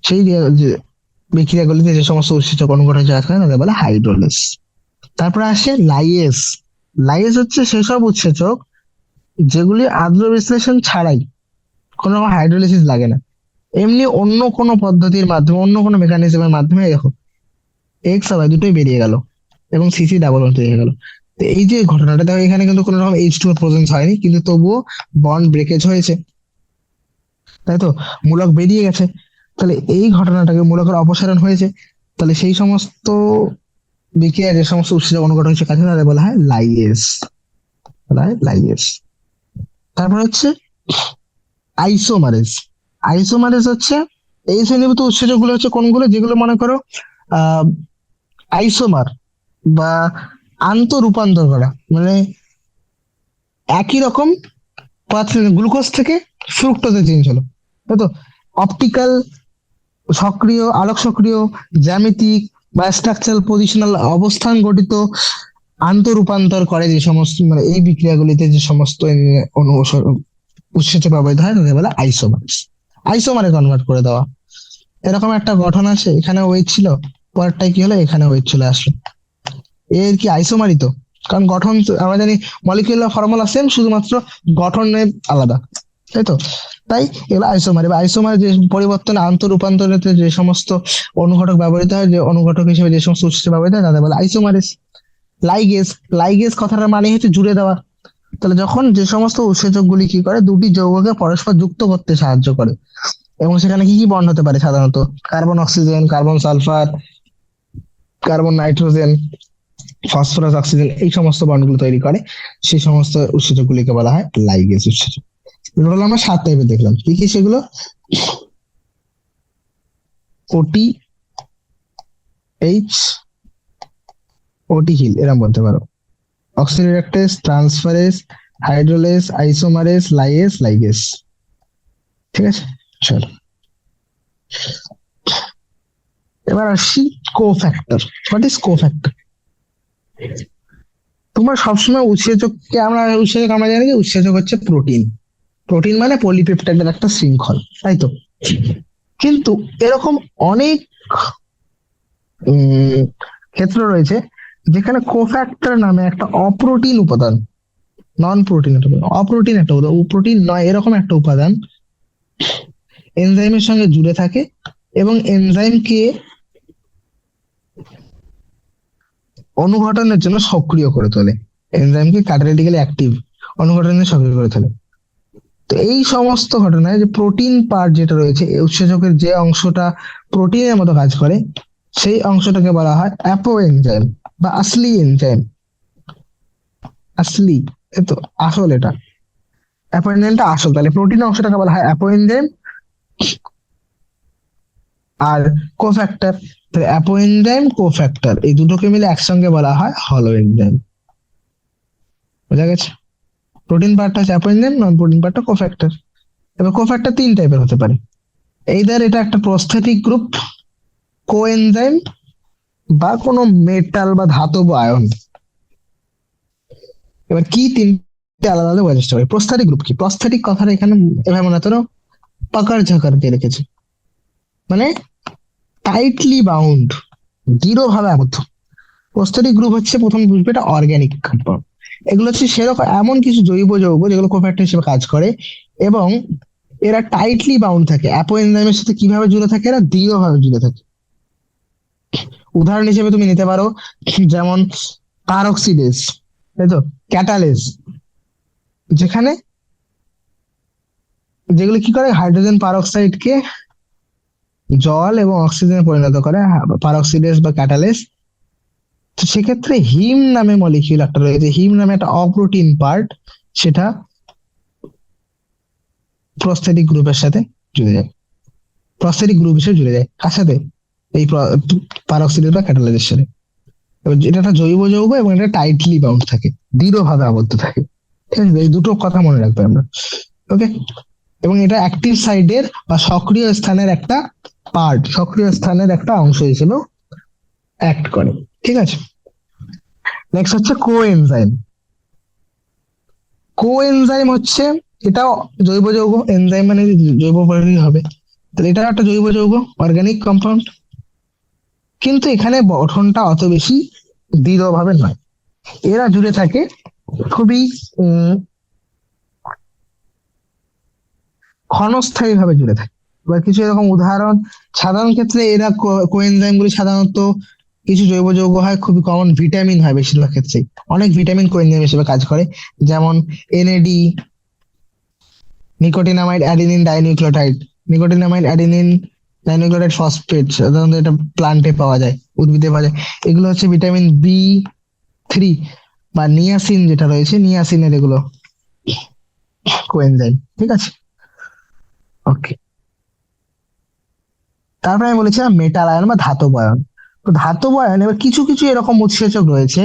সেই যে বিক্রিয়াগুলিতে যে সমস্ত উৎসেচক অনুঘটক কাজ করে তাদের বলে হাইড্রোলিস। তারপরে আসে লাইয়েস। লাইয়েস হচ্ছে সেসব উৎসেচক যেগুলি আদ্র বিশ্লেষণ ছাড়াই, কোনো রকম হাইড্রোলিসিস লাগে না, এমনি অন্য কোনো পদ্ধতির মাধ্যমে, অন্য কোনো মেকানিজমের মাধ্যমে দেখো এক্স আর ওয়াই দুটোই বেরিয়ে গেল এবং সিসি ডাবল বন্ড হয়ে গেল। তো এই যে ঘটনাটা দেখো, এখানে কিন্তু কোনো রকম H2 এর প্রেজেন্স হয়নি, কিন্তু তবুও বন্ড ব্রেকেজ হয়েছে, তাই তো, মূলক বেরিয়ে গেছে। তাহলে এই ঘটনাটাকে মূলকের অপসারণ হয়েছে, তাহলে সেই সমস্ত বিক্রিয়া যে সমস্ত উৎসেচক অনুঘটক হিসেবে কাজ করে তাদের বলা হয় লাইয়েস, বলা হয় লাইয়েস। তারপর হচ্ছে আইসোমারেজ। আইসোমারেজ হচ্ছে এই শ্রেণীভূত উৎসেচক গুলো হচ্ছে কোনগুলো, যেগুলো মনে করো আহ আইসোমার বা আন্ত রূপান্তর করা, মানে একই রকম গ্লুকোজ থেকে ফ্রুক্টোজে চেঞ্জ হলো, তাই তো। অপটিক্যাল সক্রিয়, আলোক সক্রিয়, জ্যামিতিক বা স্ট্রাকচারাল পজিশনাল অবস্থান গঠিত আন্তঃরূপান্তর করে যে সমস্ত, মানে এই বিক্রিয়াগুলিতে যে সমস্ত উৎসেচক ব্যবহৃত হয় তাদের বলে আইসোমার। আইসোমারে কনভার্ট করে দেওয়া, এরকম একটা গঠন আছে, এখানে ওয়েট ছিল, পরেরটাই কি হলো, এখানে ওয়েট চলে আসলো, এর কি আইসোমারই তো, কারণ গঠন আমরা জানি মলিকিউলার ফর্মুলা সেম, শুধুমাত্র গঠনে আলাদা, তাই তো। তাই এগুলো আইসোমার। এবার আইসোমার যে পরিবর্তন আন্তঃ রূপান্তরিতে যে সমস্ত অনুঘটক ব্যবহৃত হয়, যে অনুঘটক হিসেবে যে সমস্ত উৎসেচক ব্যবহৃত হয় তাদের বলে আইসোমারেস। লাইগেজ, লাইগেজ কথাটার মানে হচ্ছে জুড়ে দেওয়া। তাহলে যখন যে সমস্ত উৎসেচক গুলি কি করে, দুটি যৌগকে পরস্পর যুক্ত করতে সাহায্য করে, এবং সেখানে কি কি বন্ড হতে পারে সাধারণত, carbon oxygen, carbon sulphur, carbon nitrogen, phosphorus oxygen, এই সমস্ত বন্ডগুলো তৈরি করে, সেই সমস্ত উৎসেচক গুলিকে বলা হয় লাইগেজ উৎসেচক। এগুলো হলো আমরা 7 টাইপের দেখলাম, কি কি সেগুলো? ওটি, এইচ, ওটি হিল এরকম বলতে পারো, অক্সিডেটিভ, ট্রান্সফারেস, হাইড্রোলেস, আইসোমারেস, লাইএস, লাইগেস। ঠিক আছে, চলো এবার আসি কোফ্যাক্টর। What is cofactor? তোমার সবসময় উৎসেচক আমরা জানি যে উৎসেচক হচ্ছে প্রোটিন। প্রোটিন মানে পলিপেপটাইডের একটা শৃঙ্খল, তাই তো। কিন্তু এরকম অনেক উম, ক্ষেত্র রয়েছে যেখানে কোফ্যাক্টর নামে একটা অপ্রোটিন উপাদান, নন প্রোটিন একটা উপাদান, অপ্রোটিন একটা উপাদান, প্রোটিন নয় এরকম একটা উপাদান এনজাইমের সঙ্গে জুড়ে থাকে এবং এনজাইমকে অনুঘটনের জন্য সক্রিয় করে তোলে, এনজাইমকে ক্যাটালিটিক্যালি অ্যাক্টিভ, অনুঘটনের সক্রিয় করে তোলে। তো এই সমস্ত ঘটনায় যে প্রোটিন পার্ট যেটা রয়েছে, এই উৎসেচকের যে অংশটা প্রোটিনের মতো কাজ করে, সেই অংশটাকে বলা হয় অ্যাপো এনজাইম বা আসলি এনজাইম। আসলি, তো আসল এটা, অ্যাপো এনজাইমটা আসল, তাহলে প্রোটিন অংশটাকে বলা হয় অ্যাপো এনজাইম। আর কোফ্যাক্টর, তাহলে অ্যাপো এনজাইম, কোফ্যাক্টর, এই দুটোকে মিলে একসঙ্গে বলা হয় হলো এনজাইম। বোঝা গেছে? প্রোটিন পার্টটা হচ্ছে অ্যাপো এনজাইম, নন প্রোটিন পার্টটা কোফ্যাক্টর। এবার কোফ্যাক্টর 3 টাইপের হতে পারে। এইদার এটা একটা প্রস্থেটিক গ্রুপ, কোএনজাইম, বা কোনো মেটাল বা ধাতব আয়ন। এবার কি তিনটে আলাদা আলাদা বোঝার চেষ্টা করি। প্রস্থেটিক গ্রুপ কি? প্রস্থেটিক কথাটা এখানে এভাবে মনে হতো, পাকার ঝাকার দিয়ে রেখেছে, মানে টাইটলি বাউন্ড, দৃঢ় ভাবে আবদ্ধ। প্রস্থেটিক গ্রুপ হচ্ছে, প্রথম বুঝবে, এটা অর্গানিক কম্পাউন্ড। এগুলো হচ্ছে সেরকম এমন কিছু জৈব যৌগ যেগুলো কোফ্যাক্টর হিসেবে কাজ করে, এবং এরা টাইটলি বাউন্ড থাকে। অ্যাপো এনজাইমের সাথে কিভাবে জুড়ে থাকে? এরা দৃঢ়ভাবে জুড়ে থাকে। উদাহরণ হিসেবে তুমি নিতে পারো, যেমন পারক্সিডেজ, তাই তো, ক্যাটালেজ, যেখানে যেগুলো কি করে, হাইড্রোজেন পারক্সাইডকে জল এবং অক্সিজেনে পরিণত করে, পারক্সিডেজ বা ক্যাটালেজ। তো সেক্ষেত্রে হিম নামে মলিকিউল একটা রয়েছে, হিম নামে একটা অপ্রোটিন পার্ট, সেটা প্রস্থেটিক গ্রুপের সাথে জুড়ে যায়, প্রস্থেটিক গ্রুপ হিসেবে জুড়ে যায় কার সাথে? এই পারক্সিডেজ বা ক্যাটালেজের সাথে। এবার এটা একটা জৈব যৌগ এবং এটা টাইটলি বাউন্ড থাকে, দৃঢ়ভাবে আবদ্ধ থাকে। ঠিক আছে, এই দুটো কথা মনে রাখবে আমরা। ওকে। এবং এটা অ্যাক্টিভ সাইডের বা সক্রিয় স্থানের একটা পার্ট, সক্রিয় স্থানের একটা অংশ হিসেবেও অ্যাক্ট করে। ঠিক আছে, নেক্সট হচ্ছে কোএনজাইম। কোএনজাইম হচ্ছে, এটাও জৈব যৌগ, এনজাইম মানে জৈব পদার্থই হবে, তাহলে এটা একটা জৈব যৌগ, অর্গানিক কম্পাউন্ড। কিন্তু এখানে গঠনটা অত বেশি দৃঢ়ভাবে নয়, এরা জুড়ে থাকে খুবই ক্ষণস্থায়ী ভাবে জুড়ে থাকে। এবার কিছু এরকম উদাহরণ, সাধারণ ক্ষেত্রে এরা কোএনজাইম গুলি সাধারণত কিছু জৈব যৌগ হয়, খুবই কমন ভিটামিন হয় বেশিরভাগ ক্ষেত্রেই, অনেক ভিটামিন কোএনজাইম হিসেবে কাজ করে, যেমন NAD, nicotinamide adenine dinucleotide, nicotinamide adenine dinucleotide phosphate, সাধারণত এটা প্লান্টে পাওয়া যায়, উদ্ভিদে পাওয়া যায়। এগুলো হচ্ছে ভিটামিন B3 বা নিয়াসিন যেটা রয়েছে, নিয়াসিনের এগুলো কোএনজাইম। ঠিক আছে, ওকে। তারপরে আমি বলেছিলাম মেটাল আয়ন বা ধাতব আয়ন। তো ধাতব আয়ন, এবার কিছু কিছু এরকম উৎসেচক রয়েছে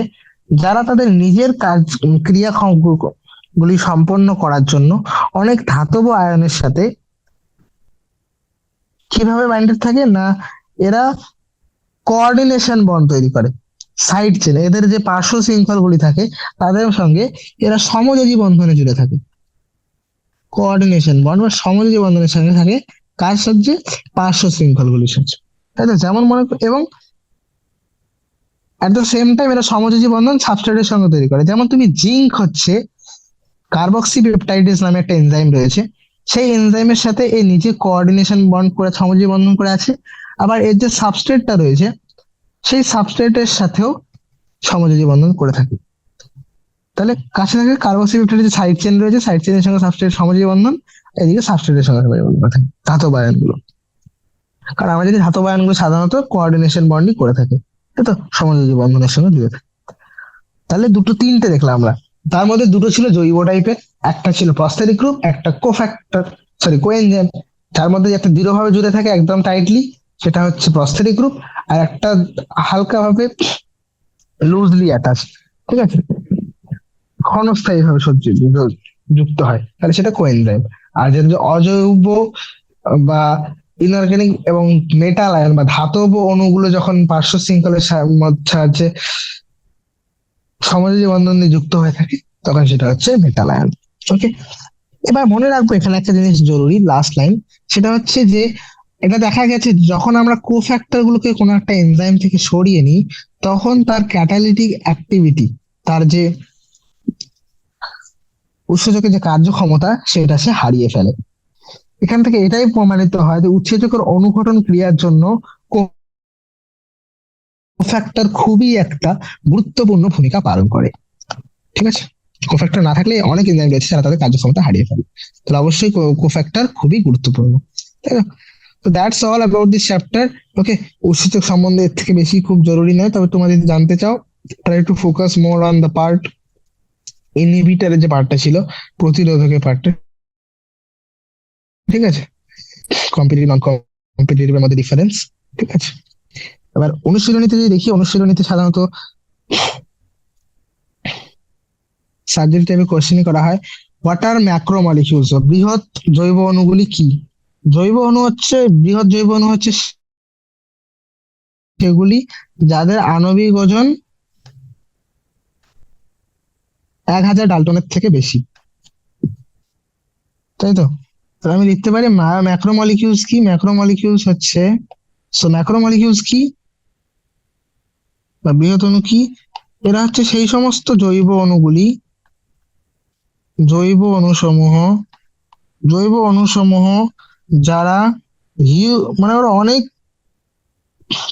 যারা তাদের নিজের কাজ, ক্রিয়া গুলি সম্পন্ন করার জন্য অনেক ধাতব আয়নের সাথে কিভাবে বাইন্ডেড থাকে না, এরা কোঅর্ডিনেশন বন্ড তৈরি করে, সাইড চেন, এদের যে পার্শ্ব শৃঙ্খল গুলি থাকে তাদের সঙ্গে এরা সমযোজী বন্ধনে জুড়ে থাকে। কোঅর্ডিনেশন বন্ড বা সমযোজী বন্ধনের সঙ্গে থাকে কার সাহায্যে? পার্শ্ব শৃঙ্খল গুলির সাহায্যে, তাই তো। যেমন মনে এবং অ্যাট দ্য সেম টাইম এরা সমযোজী বন্ধন সাবস্ট্রেটের সঙ্গে তৈরি করে। যেমন তুমি জিঙ্ক হচ্ছে কার্বক্সি পেপটাইডেস নামে একটা এনজাইম রয়েছে, সেই এনজাইমের সাথে এই নিজে কোঅর্ডিনেশন বন্ড করে সমযোজী বন্ধন করে আছে, আবার এর যে সাবস্ট্রেটটা রয়েছে সেই সাবস্ট্রেটের সাথেও সমযোজী বন্ধন করে থাকে। তাহলে কাছে থাকে কার্বক্সি পেপটাইডের যে সাইড চেন রয়েছে, সাইড চেনের সঙ্গে সাবস্ট্রেট সমযোজী বন্ধন, এদিকে সাবস্ট্রেটের সঙ্গে সমযোজী বন্ধন করে থাকে ধাতব আয়নগুলো। কারণ আমরা যদি ধাতব আয়নগুলো সাধারণত কোঅর্ডিনেশন বন্ডই করে থাকে, তাই তো, সমযোজী বন্ধনের সঙ্গে জুড়ে থাকে। তাহলে দুটো তিনটে দেখলাম আমরা, তার মধ্যে দুটো ছিল জৈব টাইপের, একটা ছিল প্রস্থেটিক গ্রুপ, একটা কোফ্যাক্টর, সরি কোএনজাইম। যার মধ্যে একটা দৃঢ়ভাবে জুড়ে থাকে একদম টাইটলি, সেটা হচ্ছে প্রস্থেটিক গ্রুপ, আর একটা হালকা ভাবে লুজলি অ্যাটাচ, ঠিক আছে, ক্ষণস্থায়ী ভাবে যুক্ত হয়, তাহলে সেটা কোএনজাইম। আর যে অজৈব বা ইনঅর্গানিক এবং মেটাল আয়ন বা ধাতব অণুগুলো যখন পার্শ্ব শৃঙ্খলের সাহায্যে সমযোজী বন্ধন দিয়ে যুক্ত হয়ে থাকে, তখন সেটা হচ্ছে মেটাল আয়ন। ওকে, এবার মনে রাখবো এখানে একটা জিনিস জরুরি, লাস্ট লাইন, সেটা হচ্ছে যে এটা দেখা গেছে যখন আমরা কোফ্যাক্টর গুলোকে কোনো একটা এনজাইম থেকে সরিয়ে নিই, তখন তার ক্যাটালিটিক অ্যাক্টিভিটি, তার যে উৎসেচকের যে কার্যক্ষমতা, সেটা সে হারিয়ে ফেলে। এখান থেকে এটাই প্রমাণিত হয় যে উৎসেচকের অনুঘটন ক্রিয়ার জন্য কোফ্যাক্টর খুবই একটা গুরুত্বপূর্ণ ভূমিকা পালন করে। ঠিক আছে, কোফ্যাক্টর না থাকলে অনেক এনজাইম রয়েছে যারা তাদের কার্যক্ষমতা হারিয়ে ফেলে, তাহলে অবশ্যই কোফ্যাক্টর খুবই গুরুত্বপূর্ণ, তাই না? তো that's all about this chapter. Okay, উৎসেচক সম্বন্ধে এর থেকে বেশি খুব জরুরি নয়, তবে তোমরা যদি জানতে চাও, try to focus more on the part ইনহিবিটরের যে পার্টটা ছিল, প্রতিরোধকের পার্টটা, ঠিক আছে, কম্পিটিটিভ নন কম্পিটিটিভ এর মধ্যে ডিফারেন্স, ঠিক আছে। এবার অনুশীলনীতে যদি দেখি, অনুশীলনীতে সাধারণত সার্জারি টাইপের কোশ্চেনই করা হয়। হোয়াট আর ম্যাক্রোমলিকিউলস, বৃহৎ জৈব অণুগুলি কি? জৈব অণু হচ্ছে, বৃহৎ জৈব অণু হচ্ছে সেগুলি যাদের আণবিক ওজন 1000 ডাল্টনের থেকে বেশি, তাই তো? তাহলে আমি লিখতে পারি ম্যাক্রোমলিকিউলস কি, ম্যাক্রোমলিকিউলস হচ্ছে, সো ম্যাক্রোমলিকিউলস কি বা বৃহৎ অণু কি? এরা হচ্ছে সেই সমস্ত জৈব অণুগুলি, জৈব অণুসমূহ, জৈব অণুসমূহ যারা মানে ওরা অনেক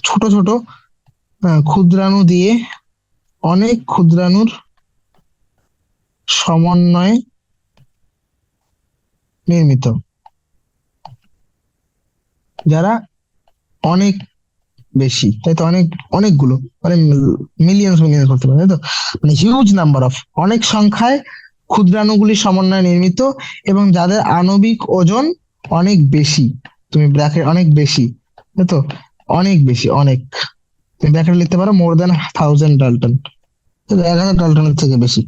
ছোট ছোট ক্ষুদ্রাণু দিয়ে, অনেক ক্ষুদ্রাণুর সমন্বয়ে নির্মিত, যারা অনেক বেশি, তাই তো, অনেক, অনেকগুলো, মানে মিলিয়ন্স মিলিয়ন্স করতে পারে, তাই তো, মানে হিউজ নাম্বার অফ, অনেক সংখ্যায় ক্ষুদ্রাণুগুলির সমন্বয়ে নির্মিত, এবং যাদের আণবিক ওজন অনেক বেশি, তুমি ব্র্যাকেট অনেক বেশি, তাই তো, অনেক বেশি, অনেক, তুমি ব্র্যাকেট লিখতে পারো মোর দেন 1000 ডাল্টন, 1000 ডাল্টনের থেকে বেশি।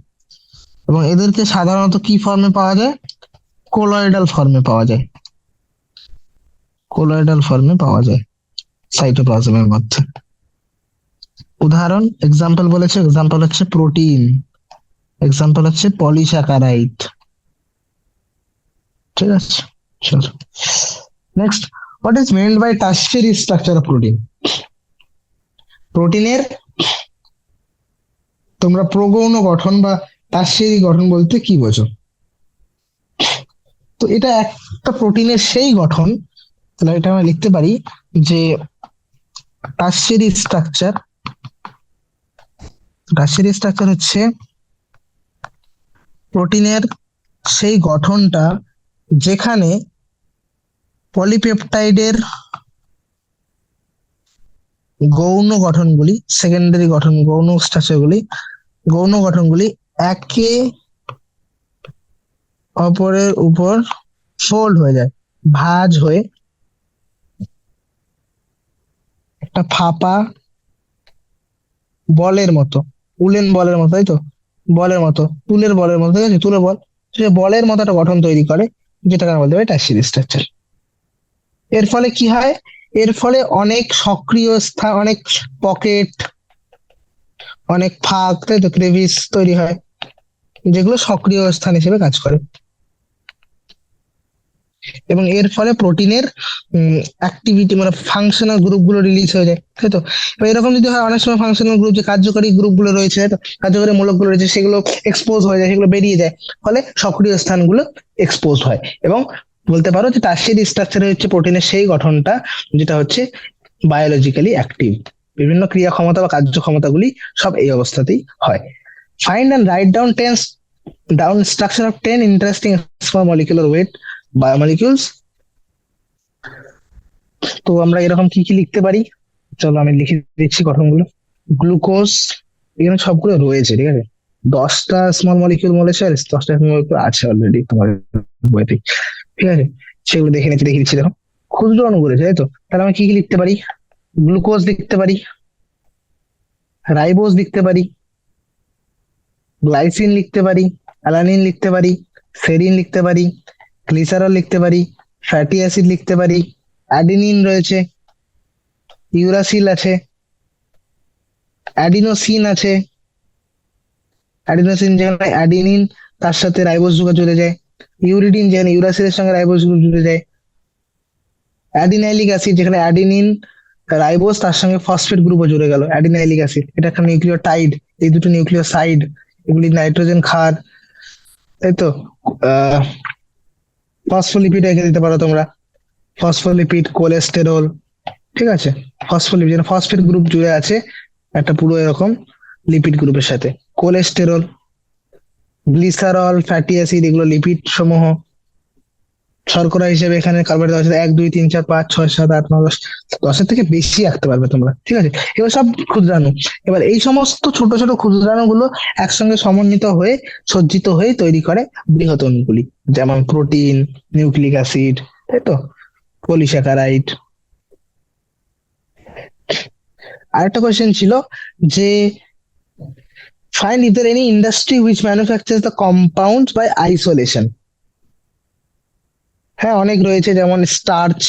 এবং এদেরকে সাধারণত কি ফর্মে পাওয়া যায়? কোলয়েডাল ফর্মে পাওয়া যায়, কোলয়েডাল ফর্মে পাওয়া যায় সাইটোপ্লাজমের মধ্যে। উদাহরণ, এক্সাম্পল বলেছে, এক্সাম্পল হচ্ছে প্রোটিন, এক্সাম্পল হচ্ছে পলিস্যাকারাইড, ঠিক আছে। চলো next, what is meant by tertiary structure of protein? প্রোটিনের তোমরা প্রগৌণ গঠন বা টার্সিয়ারি গঠন বলতে কি বোঝো? তো এটা একটা প্রোটিনের সেই গঠন, তাহলে এটা আমরা লিখতে পারি যে টার্সিয়ারি স্ট্রাকচার, টার্সিয়ারি স্ট্রাকচার হচ্ছে প্রোটিনের সেই গঠনটা যেখানে পলিপেপটাইডের গৌণ গঠনগুলি, সেকেন্ডারি গঠন, গৌণ স্ট্রাকচারগুলি, গৌণ গঠনগুলি একে অপরের উপর ফোল্ড হয়ে যায়, ভাঁজ হয়ে একটা ফাঁপা বলের মতো, উলেন বলের মতো, তাই তো, বলের মতো, তুলের বলের মতো, ঠিক আছে, তুলে বল, সে বলের মতো একটা গঠন তৈরি করে, যেটাকে আমরা বলতে পারি টার্সিয়ারি স্ট্রাকচার। এর ফলে কি হয়? এর ফলে অনেক সক্রিয় স্থান, অনেক পকেট, অনেক ফাঁক, তাই তো, ক্রেভিস তৈরি হয়, যেগুলো সক্রিয় স্থান হিসেবে কাজ করে। এবং এর ফলে প্রোটিনের অ্যাক্টিভিটি মানে ফাংশনাল গ্রুপগুলো রিলিজ হয়ে যায়, তাই তো? এবার এরকম যদি হয়, অনেক সময় ফাংশনাল গ্রুপ যে কার্যকরী গ্রুপগুলো রয়েছে, তাই তো, কার্যকরী মূলকগুলো রয়েছে, সেগুলো এক্সপোজ হয়ে যায়, সেগুলো বেরিয়ে যায়, ফলে সক্রিয় স্থানগুলো এক্সপোজ হয়। এবং বলতে পারো যে টার্সিয়ারি স্ট্রাকচারে হচ্ছে প্রোটিনের সেই গঠনটা যেটা হচ্ছে বায়োলজিক্যালি অ্যাক্টিভ। বিভিন্ন ক্রিয়া ক্ষমতা বা কার্যক্ষমতাগুলি সব এই অবস্থাতেই হয়। Find and write down structure of 10 interesting small molecular weight biomolecules. তো আমরা এরকম কি কি লিখতে পারি? চলো আমি লিখে দিচ্ছি গঠনগুলো। গ্লুকোজ, এখানে সবগুলো রয়েছে, ঠিক আছে। 10টা স্মল মলিকিউল বলেছে, আর 10টা স্মল মলিকিউল আছে অলরেডি তোমার বইতে, ঠিক আছে। সেগুলো দেখে দিচ্ছি। দেখো, ক্ষুদ্র অণু বলেছে, তাই তো? তাহলে আমি কি কি লিখতে পারি? গ্লুকোজ লিখতে পারি, রাইবোজ লিখতে পারি, গ্লাইসিন লিখতে পারি, অ্যালানিন লিখতে পারি, সেরিন লিখতে পারি, গ্লিসারল লিখতে পারি, ফ্যাটি অ্যাসিড লিখতে পারি, অ্যাডিনিন রয়েছে, ইউরাসিল আছে, অ্যাডিনোসিন আছে। অ্যাডিনোসিন যেখানে অ্যাডিনিন তার সাথে রাইবোজ যুগে জুড়ে যায়, ইউরিডিন যেখানে ইউরাসিলের সঙ্গে রাইবোজ জুড়ে যায়, অ্যাডিনাইলিক অ্যাসিড যেখানে অ্যাডিনিন রাইবোজ তার সঙ্গে ফসফেট গ্রুপও জুড়ে গেল, অ্যাডিনাইলিক অ্যাসিড, এটা একটা নিউক্লিওটাইড। এই দুটো নিউক্লিওসাইড, এগুলি নাইট্রোজেন ক্ষার, তাই তো। আহ ফসফোলিপিড রেখে দিতে পারো তোমরা, ফসফোলিপিড, কোলেস্টেরল, ঠিক আছে। ফসফোলিপিড যেন ফসফেট গ্রুপ জুড়ে আছে একটা পুরো এরকম লিপিড গ্রুপের সাথে। কোলেস্টেরল, গ্লিসারল, ফ্যাটি অ্যাসিড, এগুলো লিপিড সমূহ। শর্করা হিসেবে এখানে কার্বোহাইড্রেট আছে 1 2 3 4 5 6 7 8 9 10, 10-এর থেকে বেশি রাখতে পারবে তোমরা, ঠিক আছে। এবার সব ক্ষুদ্রাণু, এবার এই সমস্ত ছোট ছোট ক্ষুদ্রাণু গুলো একসঙ্গে সমন্বিত হয়ে সজ্জিত হয়ে তৈরি করে বৃহৎ অণুগুলি, যেমন প্রোটিন, নিউক্লিক অ্যাসিড, তাই তো, পলিস্যাকারাইড। আরেকটা কোয়েশ্চেন ছিল যে find if there any industry which manufactures the compounds by isolation. হ্যাঁ, অনেক রয়েছে, যেমন স্টার্চ,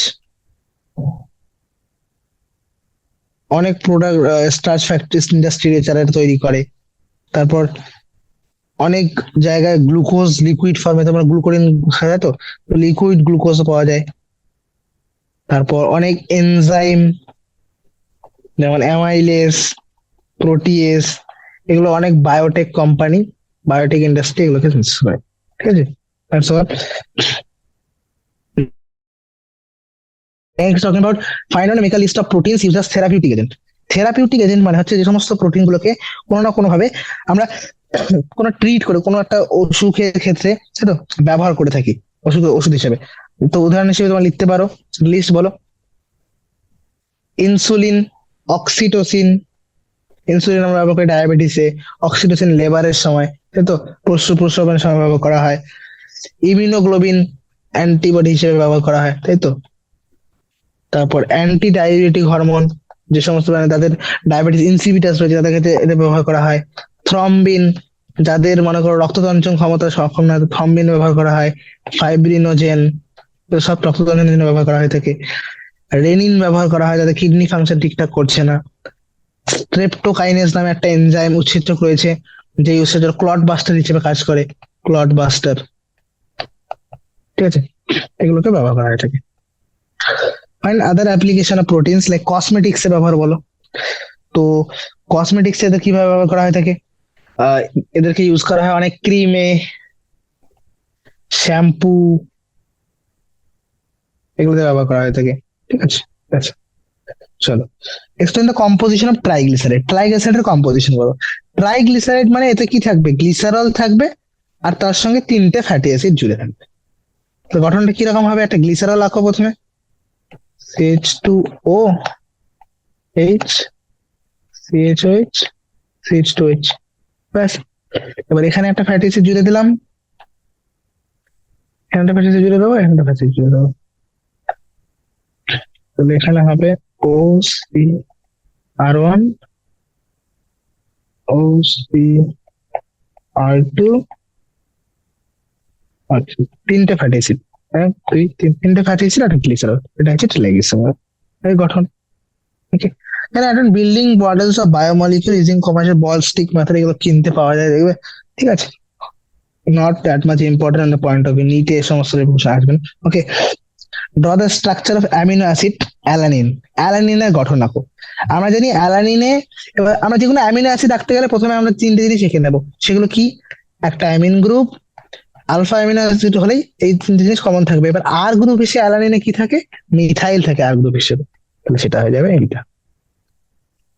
অনেক প্রোডাক্ট স্টার্চ ফ্যাক্টরি ইন্ডাস্ট্রি এছাড়া তৈরি করে। তারপর অনেক জায়গায় গ্লুকোজ লিকুইড ফর্মে, তোমরা গ্লুকোরিন খাওয়া তো, লিকুইড গ্লুকোজ পাওয়া যায়। তারপর অনেক এনজাইম, যেমন অ্যামাইলেস, প্রোটিয়েস, এগুলো অনেক বায়োটেক কোম্পানি, বায়োটেক ইন্ডাস্ট্রি এগুলোকে ইউজ করে, ঠিক আছে। That's all. Next, talking about find out and make a list of proteins used as therapeutic agent. Therapeutic agent মানে হচ্ছে যে সমস্ত প্রোটিন গুলোকে কোনো না কোনো ভাবে আমরা কোনো ট্রিট করে, কোনো একটা অসুখের ক্ষেত্রে, তাই তো, ব্যবহার করে থাকি ওষুধ হিসেবে। তো উদাহরণ হিসেবে তোমার লিখতে পারো, লিস্ট বলো। ইনসুলিন, অক্সিটোসিন, ইনসুলিন আমরা ব্যবহার করি ডায়াবেটিসে, অক্সিটোসিন লেবারের সময়, তাই তো, প্রসবের সময় ব্যবহার করা হয়। ইমিউনোগ্লোবিন অ্যান্টিবডি হিসেবে ব্যবহার করা হয়, তাই তো। তারপর অ্যান্টি ডায়াবেটিক হরমোন, যে সমস্ত তাদের ডায়াবেটিস ইনসিপিটাস রয়েছে তাদের ক্ষেত্রে এটা ব্যবহার করা হয়। থ্রম্বিন, যাদের মনে করো রক্ততঞ্চন ক্ষমতা সক্ষম না, থ্রম্বিন ব্যবহার করা হয়। ফাইব্রিনোজেন, সব রক্ততঞ্চনের জন্য ব্যবহার করা হয়ে থাকে। রেনিন ব্যবহার করা হয় যাদের কিডনি ফাংশন ঠিকঠাক করছে না। স্ট্রেপ্টোকাইনেজ নামে একটা এনজাইম উৎসেচক রয়েছে, যে উৎসেচক ক্লট বাস্টার হিসেবে কাজ করে, ক্লট বাস্টার, ঠিক আছে। এগুলোকে ব্যবহার করা হয়ে থাকে। Find other application of proteins like cosmetics এ ব্যবহার বলো। তো কসমেটিক্স এদের কিভাবে ব্যবহার করা হয়ে থাকে? এদেরকে ইউজ করা হয় অনেক ক্রিমে, শ্যাম্পু, এগুলোতে ব্যবহার করা হয়ে থাকে, ঠিক আছে। আচ্ছা, চলো explain the composition of triglyceride. ট্রাইগ্লিসারাইডের কম্পোজিশন বলো। ট্রাইগ্লিসারাইড মানে এতে কি থাকবে? গ্লিসারল থাকবে, আর তার সঙ্গে 3টে ফ্যাটি অ্যাসিড জুড়ে থাকবে। তো গঠনটা কিরকম হবে? একটা গ্লিসারল আঁকো প্রথমে, CH2O H CHOH CH2H, ব্যাস। এবার এখানে একটা ফ্যাটি অ্যাসিড জুড়ে দিলাম, এখানে একটা ফ্যাটি অ্যাসিড জুড়ে দেবো, এখানে একটা ফ্যাটি অ্যাসিড জুড়ে দেবো। তাহলে এখানে হবে OCR1 OCR2, আচ্ছা, 3টে ফ্যাটি অ্যাসিড, 1 2 3, 3টে ফ্যাটি অ্যাসিড আর গ্লিসারল, এটা হচ্ছে ট্রাইগ্লিসারাইড এই গঠন। ওকে, এখানে এখন building models of biomolecule using commercial ball stick method, এগুলো কিনতে পাওয়া যায়, দেখবে, ঠিক আছে। Not that much important on the point of view, নিটে এই সমস্ত বিষয় আসবেন। Okay, draw the structure of amino acid alanine. অ্যালানিনের গঠন আঁকো। আমরা জানি অ্যালানিনে, এবার আমরা যে কোনো অ্যামিনো অ্যাসিড রাখতে গেলে প্রথমে আমরা তিনটে জিনিস শিখে নেবো, সেগুলো কি? একটা amine group, alpha amino acid হলেই এই তিনটে জিনিস কমন থাকবে। এবার আর গ্রুপ হিসেবে অ্যালানিনে কি থাকে? মিথাইল থাকে আর গ্রুপ হিসেবে, তাহলে সেটা হয়ে যাবে এইটা,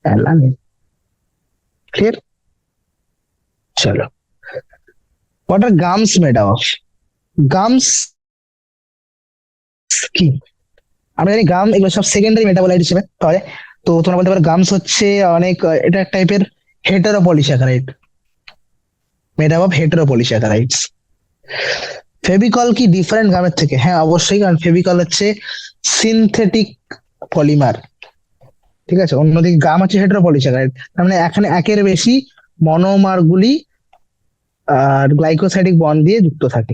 অ্যালানিন। ক্লিয়ার? চলো, what are gums made of? Gums কি? আমরা জানি গাম এগুলো সব সেকেন্ডারি মেটাবোলাইট হিসেবে পাওয়া যায়। তো তোমরা বলতে পারো গামস হচ্ছে অনেক, এটা এক টাইপের হেটারোপলিস্যাকারাইড, মেড আপ অফ হেটারোপলিস্যাকারাইডস। ফেভিকল কি ডিফারেন্ট গামের থেকে? হ্যাঁ অবশ্যই, কারণ ফেভিকল হচ্ছে সিনথেটিক পলিমার, ঠিক আছে। অন্যদিকে গাম হচ্ছে হেটারোপলিস্যাকারাইড, তার মানে এখানে একের বেশি মনোমার গুলি আর গ্লাইকোসাইডিক বন্ড দিয়ে যুক্ত থাকে,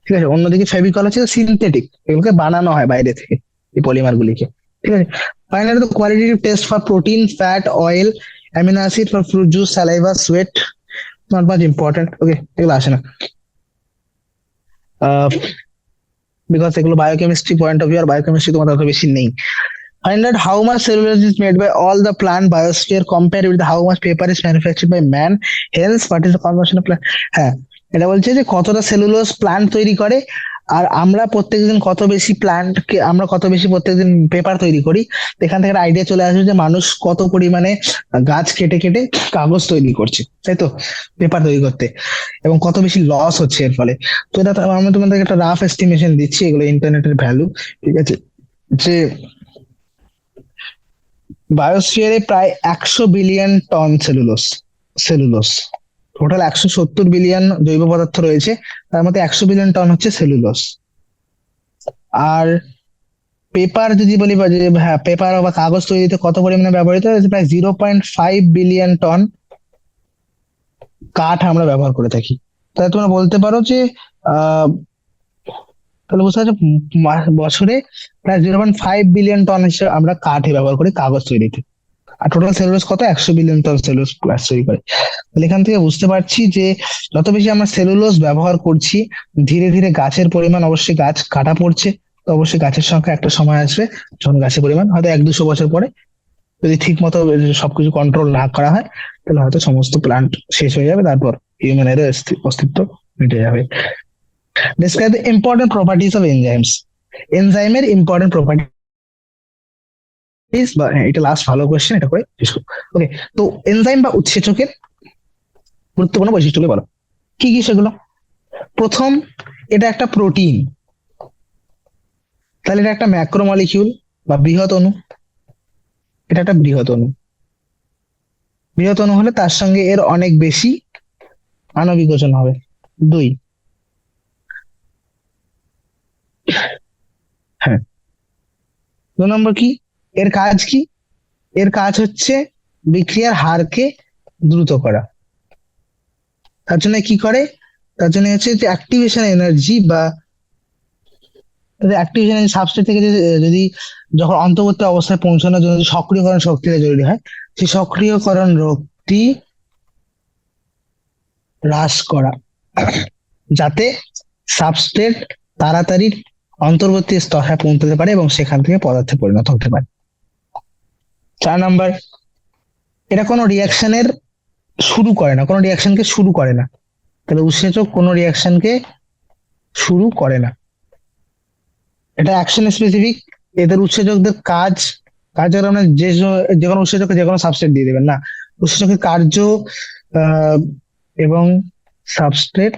ঠিক আছে। অন্যদিকে ফেভিকল হচ্ছে সিনথেটিক, এগুলোকে বানানো হয় বাইরে থেকে এই পলিমার গুলিকে, ঠিক আছে। Finally the qualitative test for protein, fat, oil, amino acid for fruit juice, saliva, sweat, not much important. Okay, এগুলো আসে না বিকজ এগুলো বায়োকেমিস্ট্রি পয়েন্ট অফ ভিউ, আর বায়োকেমিস্ট্রি তোমার তত বেশি নেই। Find out how much cellulose is made by all the plant biosphere compared with how much paper is manufactured by man. Hence, what is the conversion of plant? হ্যাঁ, এটা বলছে যে কতটা সেলুলোজ প্লান্ট তৈরি করে, আর আমরা প্রত্যেকদিন কত বেশি প্লান্টকে, আমরা কত বেশি প্রত্যেকদিন পেপার তৈরি করি। এখান থেকে একটা আইডিয়া চলে আসে যে মানুষ কত পরিমাণে গাছ কেটে কেটে কাগজ তৈরি করছে, তাই তো, পেপার তৈরি করতে, এবং কত বেশি লস হচ্ছে এর ফলে। তো এটা আমি তোমাদেরকে একটা রাফ এস্টিমেশন দিচ্ছি, এগুলো ইন্টারনেটের ভ্যালু, ঠিক আছে, যে বায়োস্ফিয়ারে প্রায় 100 billion ton cellulose, cellulose total 170 billion জৈব পদার্থ রয়েছে, তার মধ্যে 100 বিলিয়ন টন হচ্ছে সেলুলোস। আর পেপার যদি বলি, বা যে হ্যাঁ পেপার বা কাগজ তৈরিতে কত পরিমাণে ব্যবহৃত হয়েছে, প্রায় 0.5 বিলিয়ন টন কাঠ আমরা ব্যবহার করে থাকি। তাহলে তোমরা বলতে পারো যে আহ তাহলে বুঝতে পারছো বছরে প্রায় 0.5 বিলিয়ন টন হিসেবে আমরা কাঠে ব্যবহার করি কাগজ তৈরিতে। আর টোটাল সেলুলোজ কত? 100 বিলিয়ন টন সেলুলোজ প্লাস তৈরি করে। তাহলে এখান থেকে বুঝতে পারছি যে যত বেশি আমরা সেলুলোজ ব্যবহার করছি, ধীরে ধীরে গাছের পরিমাণ, অবশ্যই গাছ কাটা পড়ছে, তো অবশ্যই গাছের সংখ্যা একটা সময় আসবে যখন গাছের পরিমাণ হয়তো 100-200 বছর পরে, যদি ঠিক মতো সবকিছু কন্ট্রোল না করা হয়, তাহলে হয়তো সমস্ত প্লান্ট শেষ হয়ে যাবে, তারপর হিউম্যানেরও অস্তিত্ব মিটে যাবে। Describe the important properties of enzymes. এনজাইমের ইম্পর্টেন্ট প্রপার্টি, বা এটা লাস্ট ভালো কোয়েশ্চেন, এটা করে শেষ করবো। ওকে, তো এনজাইম বা উৎসেচকের গুরুত্বপূর্ণ বৈশিষ্ট্যগুলো বলো, কি কি সেগুলো? প্রথম, এটা একটা প্রোটিন, তাহলে এটা একটা ম্যাক্রোমলিকিউল বা বৃহৎ অণু, এটা একটা বৃহৎ অণু। বৃহৎ অণু হলে তার সঙ্গে এর অনেক বেশি আণবিক ওজন হবে। দুই, হ্যাঁ, 2 নম্বর কি, এর কাজ কি? এর কাজ হচ্ছে বিক্রিয়ার হারকে দ্রুত করা। তার জন্য কি করে? তার জন্য হচ্ছে যে অ্যাক্টিভেশন এনার্জি, বা অ্যাক্টিভেশন সাবস্ট্রেট থেকে যদি যখন অন্তর্বর্তী অবস্থায় পৌঁছানোর জন্য যে সক্রিয়করণ শক্তিটা জরুরি হয়, সেই সক্রিয়করণ রোগটি হ্রাস করা, যাতে সাবস্ট্রেট তাড়াতাড়ি অন্তর্বর্তী স্তরে পৌঁছতে পারে এবং সেখান থেকে পদার্থে পরিণত হতে পারে। 4 নম্বর, এটা কোনো রিয়াকশনের শুরু করে না, কোনো রিয়াকশনকে শুরু করে না। তাহলে উৎসেচক কোনো রিয়াকশনকে শুরু করে না, এটা অ্যাকশন স্পেসিফিক। এদের উৎসেচকদের কাজ, কার্যকর মানে যে কোনো উৎসেচককে যে কোনো সাবস্ট্রেট দিয়ে দেবেন না, উৎসেচকের কার্য আহ, এবং সাবস্ট্রেট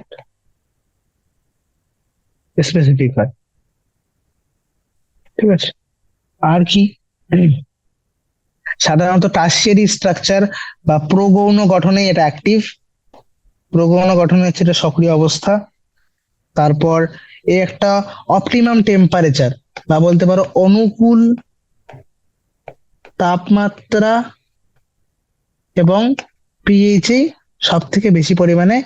স্পেসিফিক হয়, ঠিক আছে। আর কি, সাধারণত টার্সিয়ারি স্ট্রাকচার বা প্রগৌণ গঠনে এটা অ্যাক্টিভ, প্রগৌণ গঠনে হচ্ছে এটা সক্রিয় অবস্থা। তারপর এ একটা অপটিমাম টেম্পারেচার, বা বলতে পারো অনুকূল তাপমাত্রা এবং পিএইচ এ সব থেকে বেশি পরিমাণে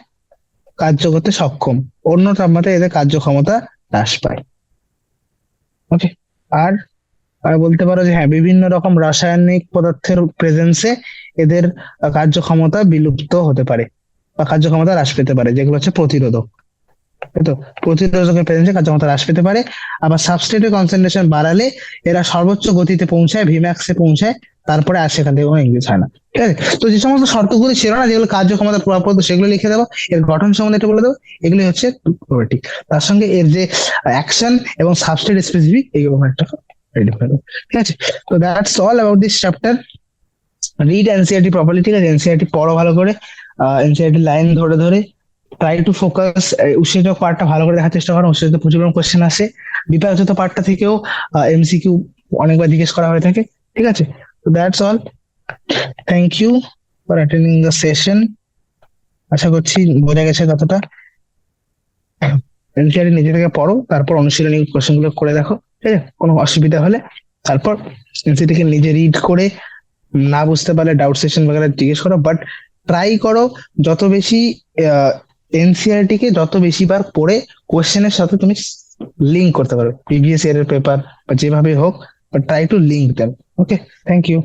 কার্য করতে সক্ষম, অন্য তাপমাত্রায় এদের কার্যক্ষমতা হ্রাস পায়। ওকে, আর আর বলতে পারো যে হ্যাঁ, বিভিন্ন রকম রাসায়নিক পদার্থের প্রেজেন্সে এদের কার্যক্ষমতা বিলুপ্ত হতে পারে বা কার্যক্ষমতা হ্রাস পেতে পারে, যেগুলো হচ্ছে প্রতিরোধক। তাই তো, প্রতিরোধকের প্রেজেন্সে কার্যক্ষমতা হ্রাস পেতে পারে। আবার সাবস্ট্রেটের কনসেন্ট্রেশন বাড়ালে এরা সর্বোচ্চ গতিতে পৌঁছায়, ভিম্যাক্সে পৌঁছায়, তারপরে আর সেখান থেকে কোনো ইংলিশ হয় না। ঠিক আছে, তো যে সমস্ত শর্তগুলি ছিল না যেগুলো কার্যক্ষমতার প্রভাব পড়তো সেগুলো লিখে দেবো, এর গঠন সম্বন্ধে একটু বলে দেবো। এগুলি হচ্ছে প্রপার্টি, তার সঙ্গে এর যে অ্যাকশন এবং সাবস্ট্রেট স্পেসিফিক এইগুলো একটা রেডি করে দেবো। ঠিক আছে, তো that's all about this chapter. Read NCERT properly, ঠিক আছে, এনসিআরটি পড়ো ভালো করে, এনসিআরটি লাইন ধরে ধরে ট্রাই টু ফোকাস। উৎসেচক পার্টটা ভালো করে দেখার চেষ্টা করো, উৎসেচিত প্রচুর কোশ্চেন আসে। বিপাকজাত পার্টটা থেকেও এমসিকিউ অনেকবার জিজ্ঞেস করা হয়ে থাকে। ঠিক আছে, তো that's all. Thank you for attending the session. আশা করছি বোঝা গেছে কতটা। এনসিআরটি নিজে থেকে পড়ো, তারপর অনুশীলনী কোশ্চেন গুলো করে দেখো। ঠিক আছে, কোনো অসুবিধা হলে তারপর এনসিআরটি নিজে রিড করে, না বুঝতে পারলে ডাউট সেশন বগেরা জিজ্ঞেস করো, বাট ট্রাই করো যত বেশি এনসিআরটি কে যত বেশি বার পড়ে কোশ্চেনের সাথে তুমি লিঙ্ক করতে পারো, প্রিভিয়াস ইয়ারের পেপার বা যেভাবে হোক, but try to link them. Okay, thank you.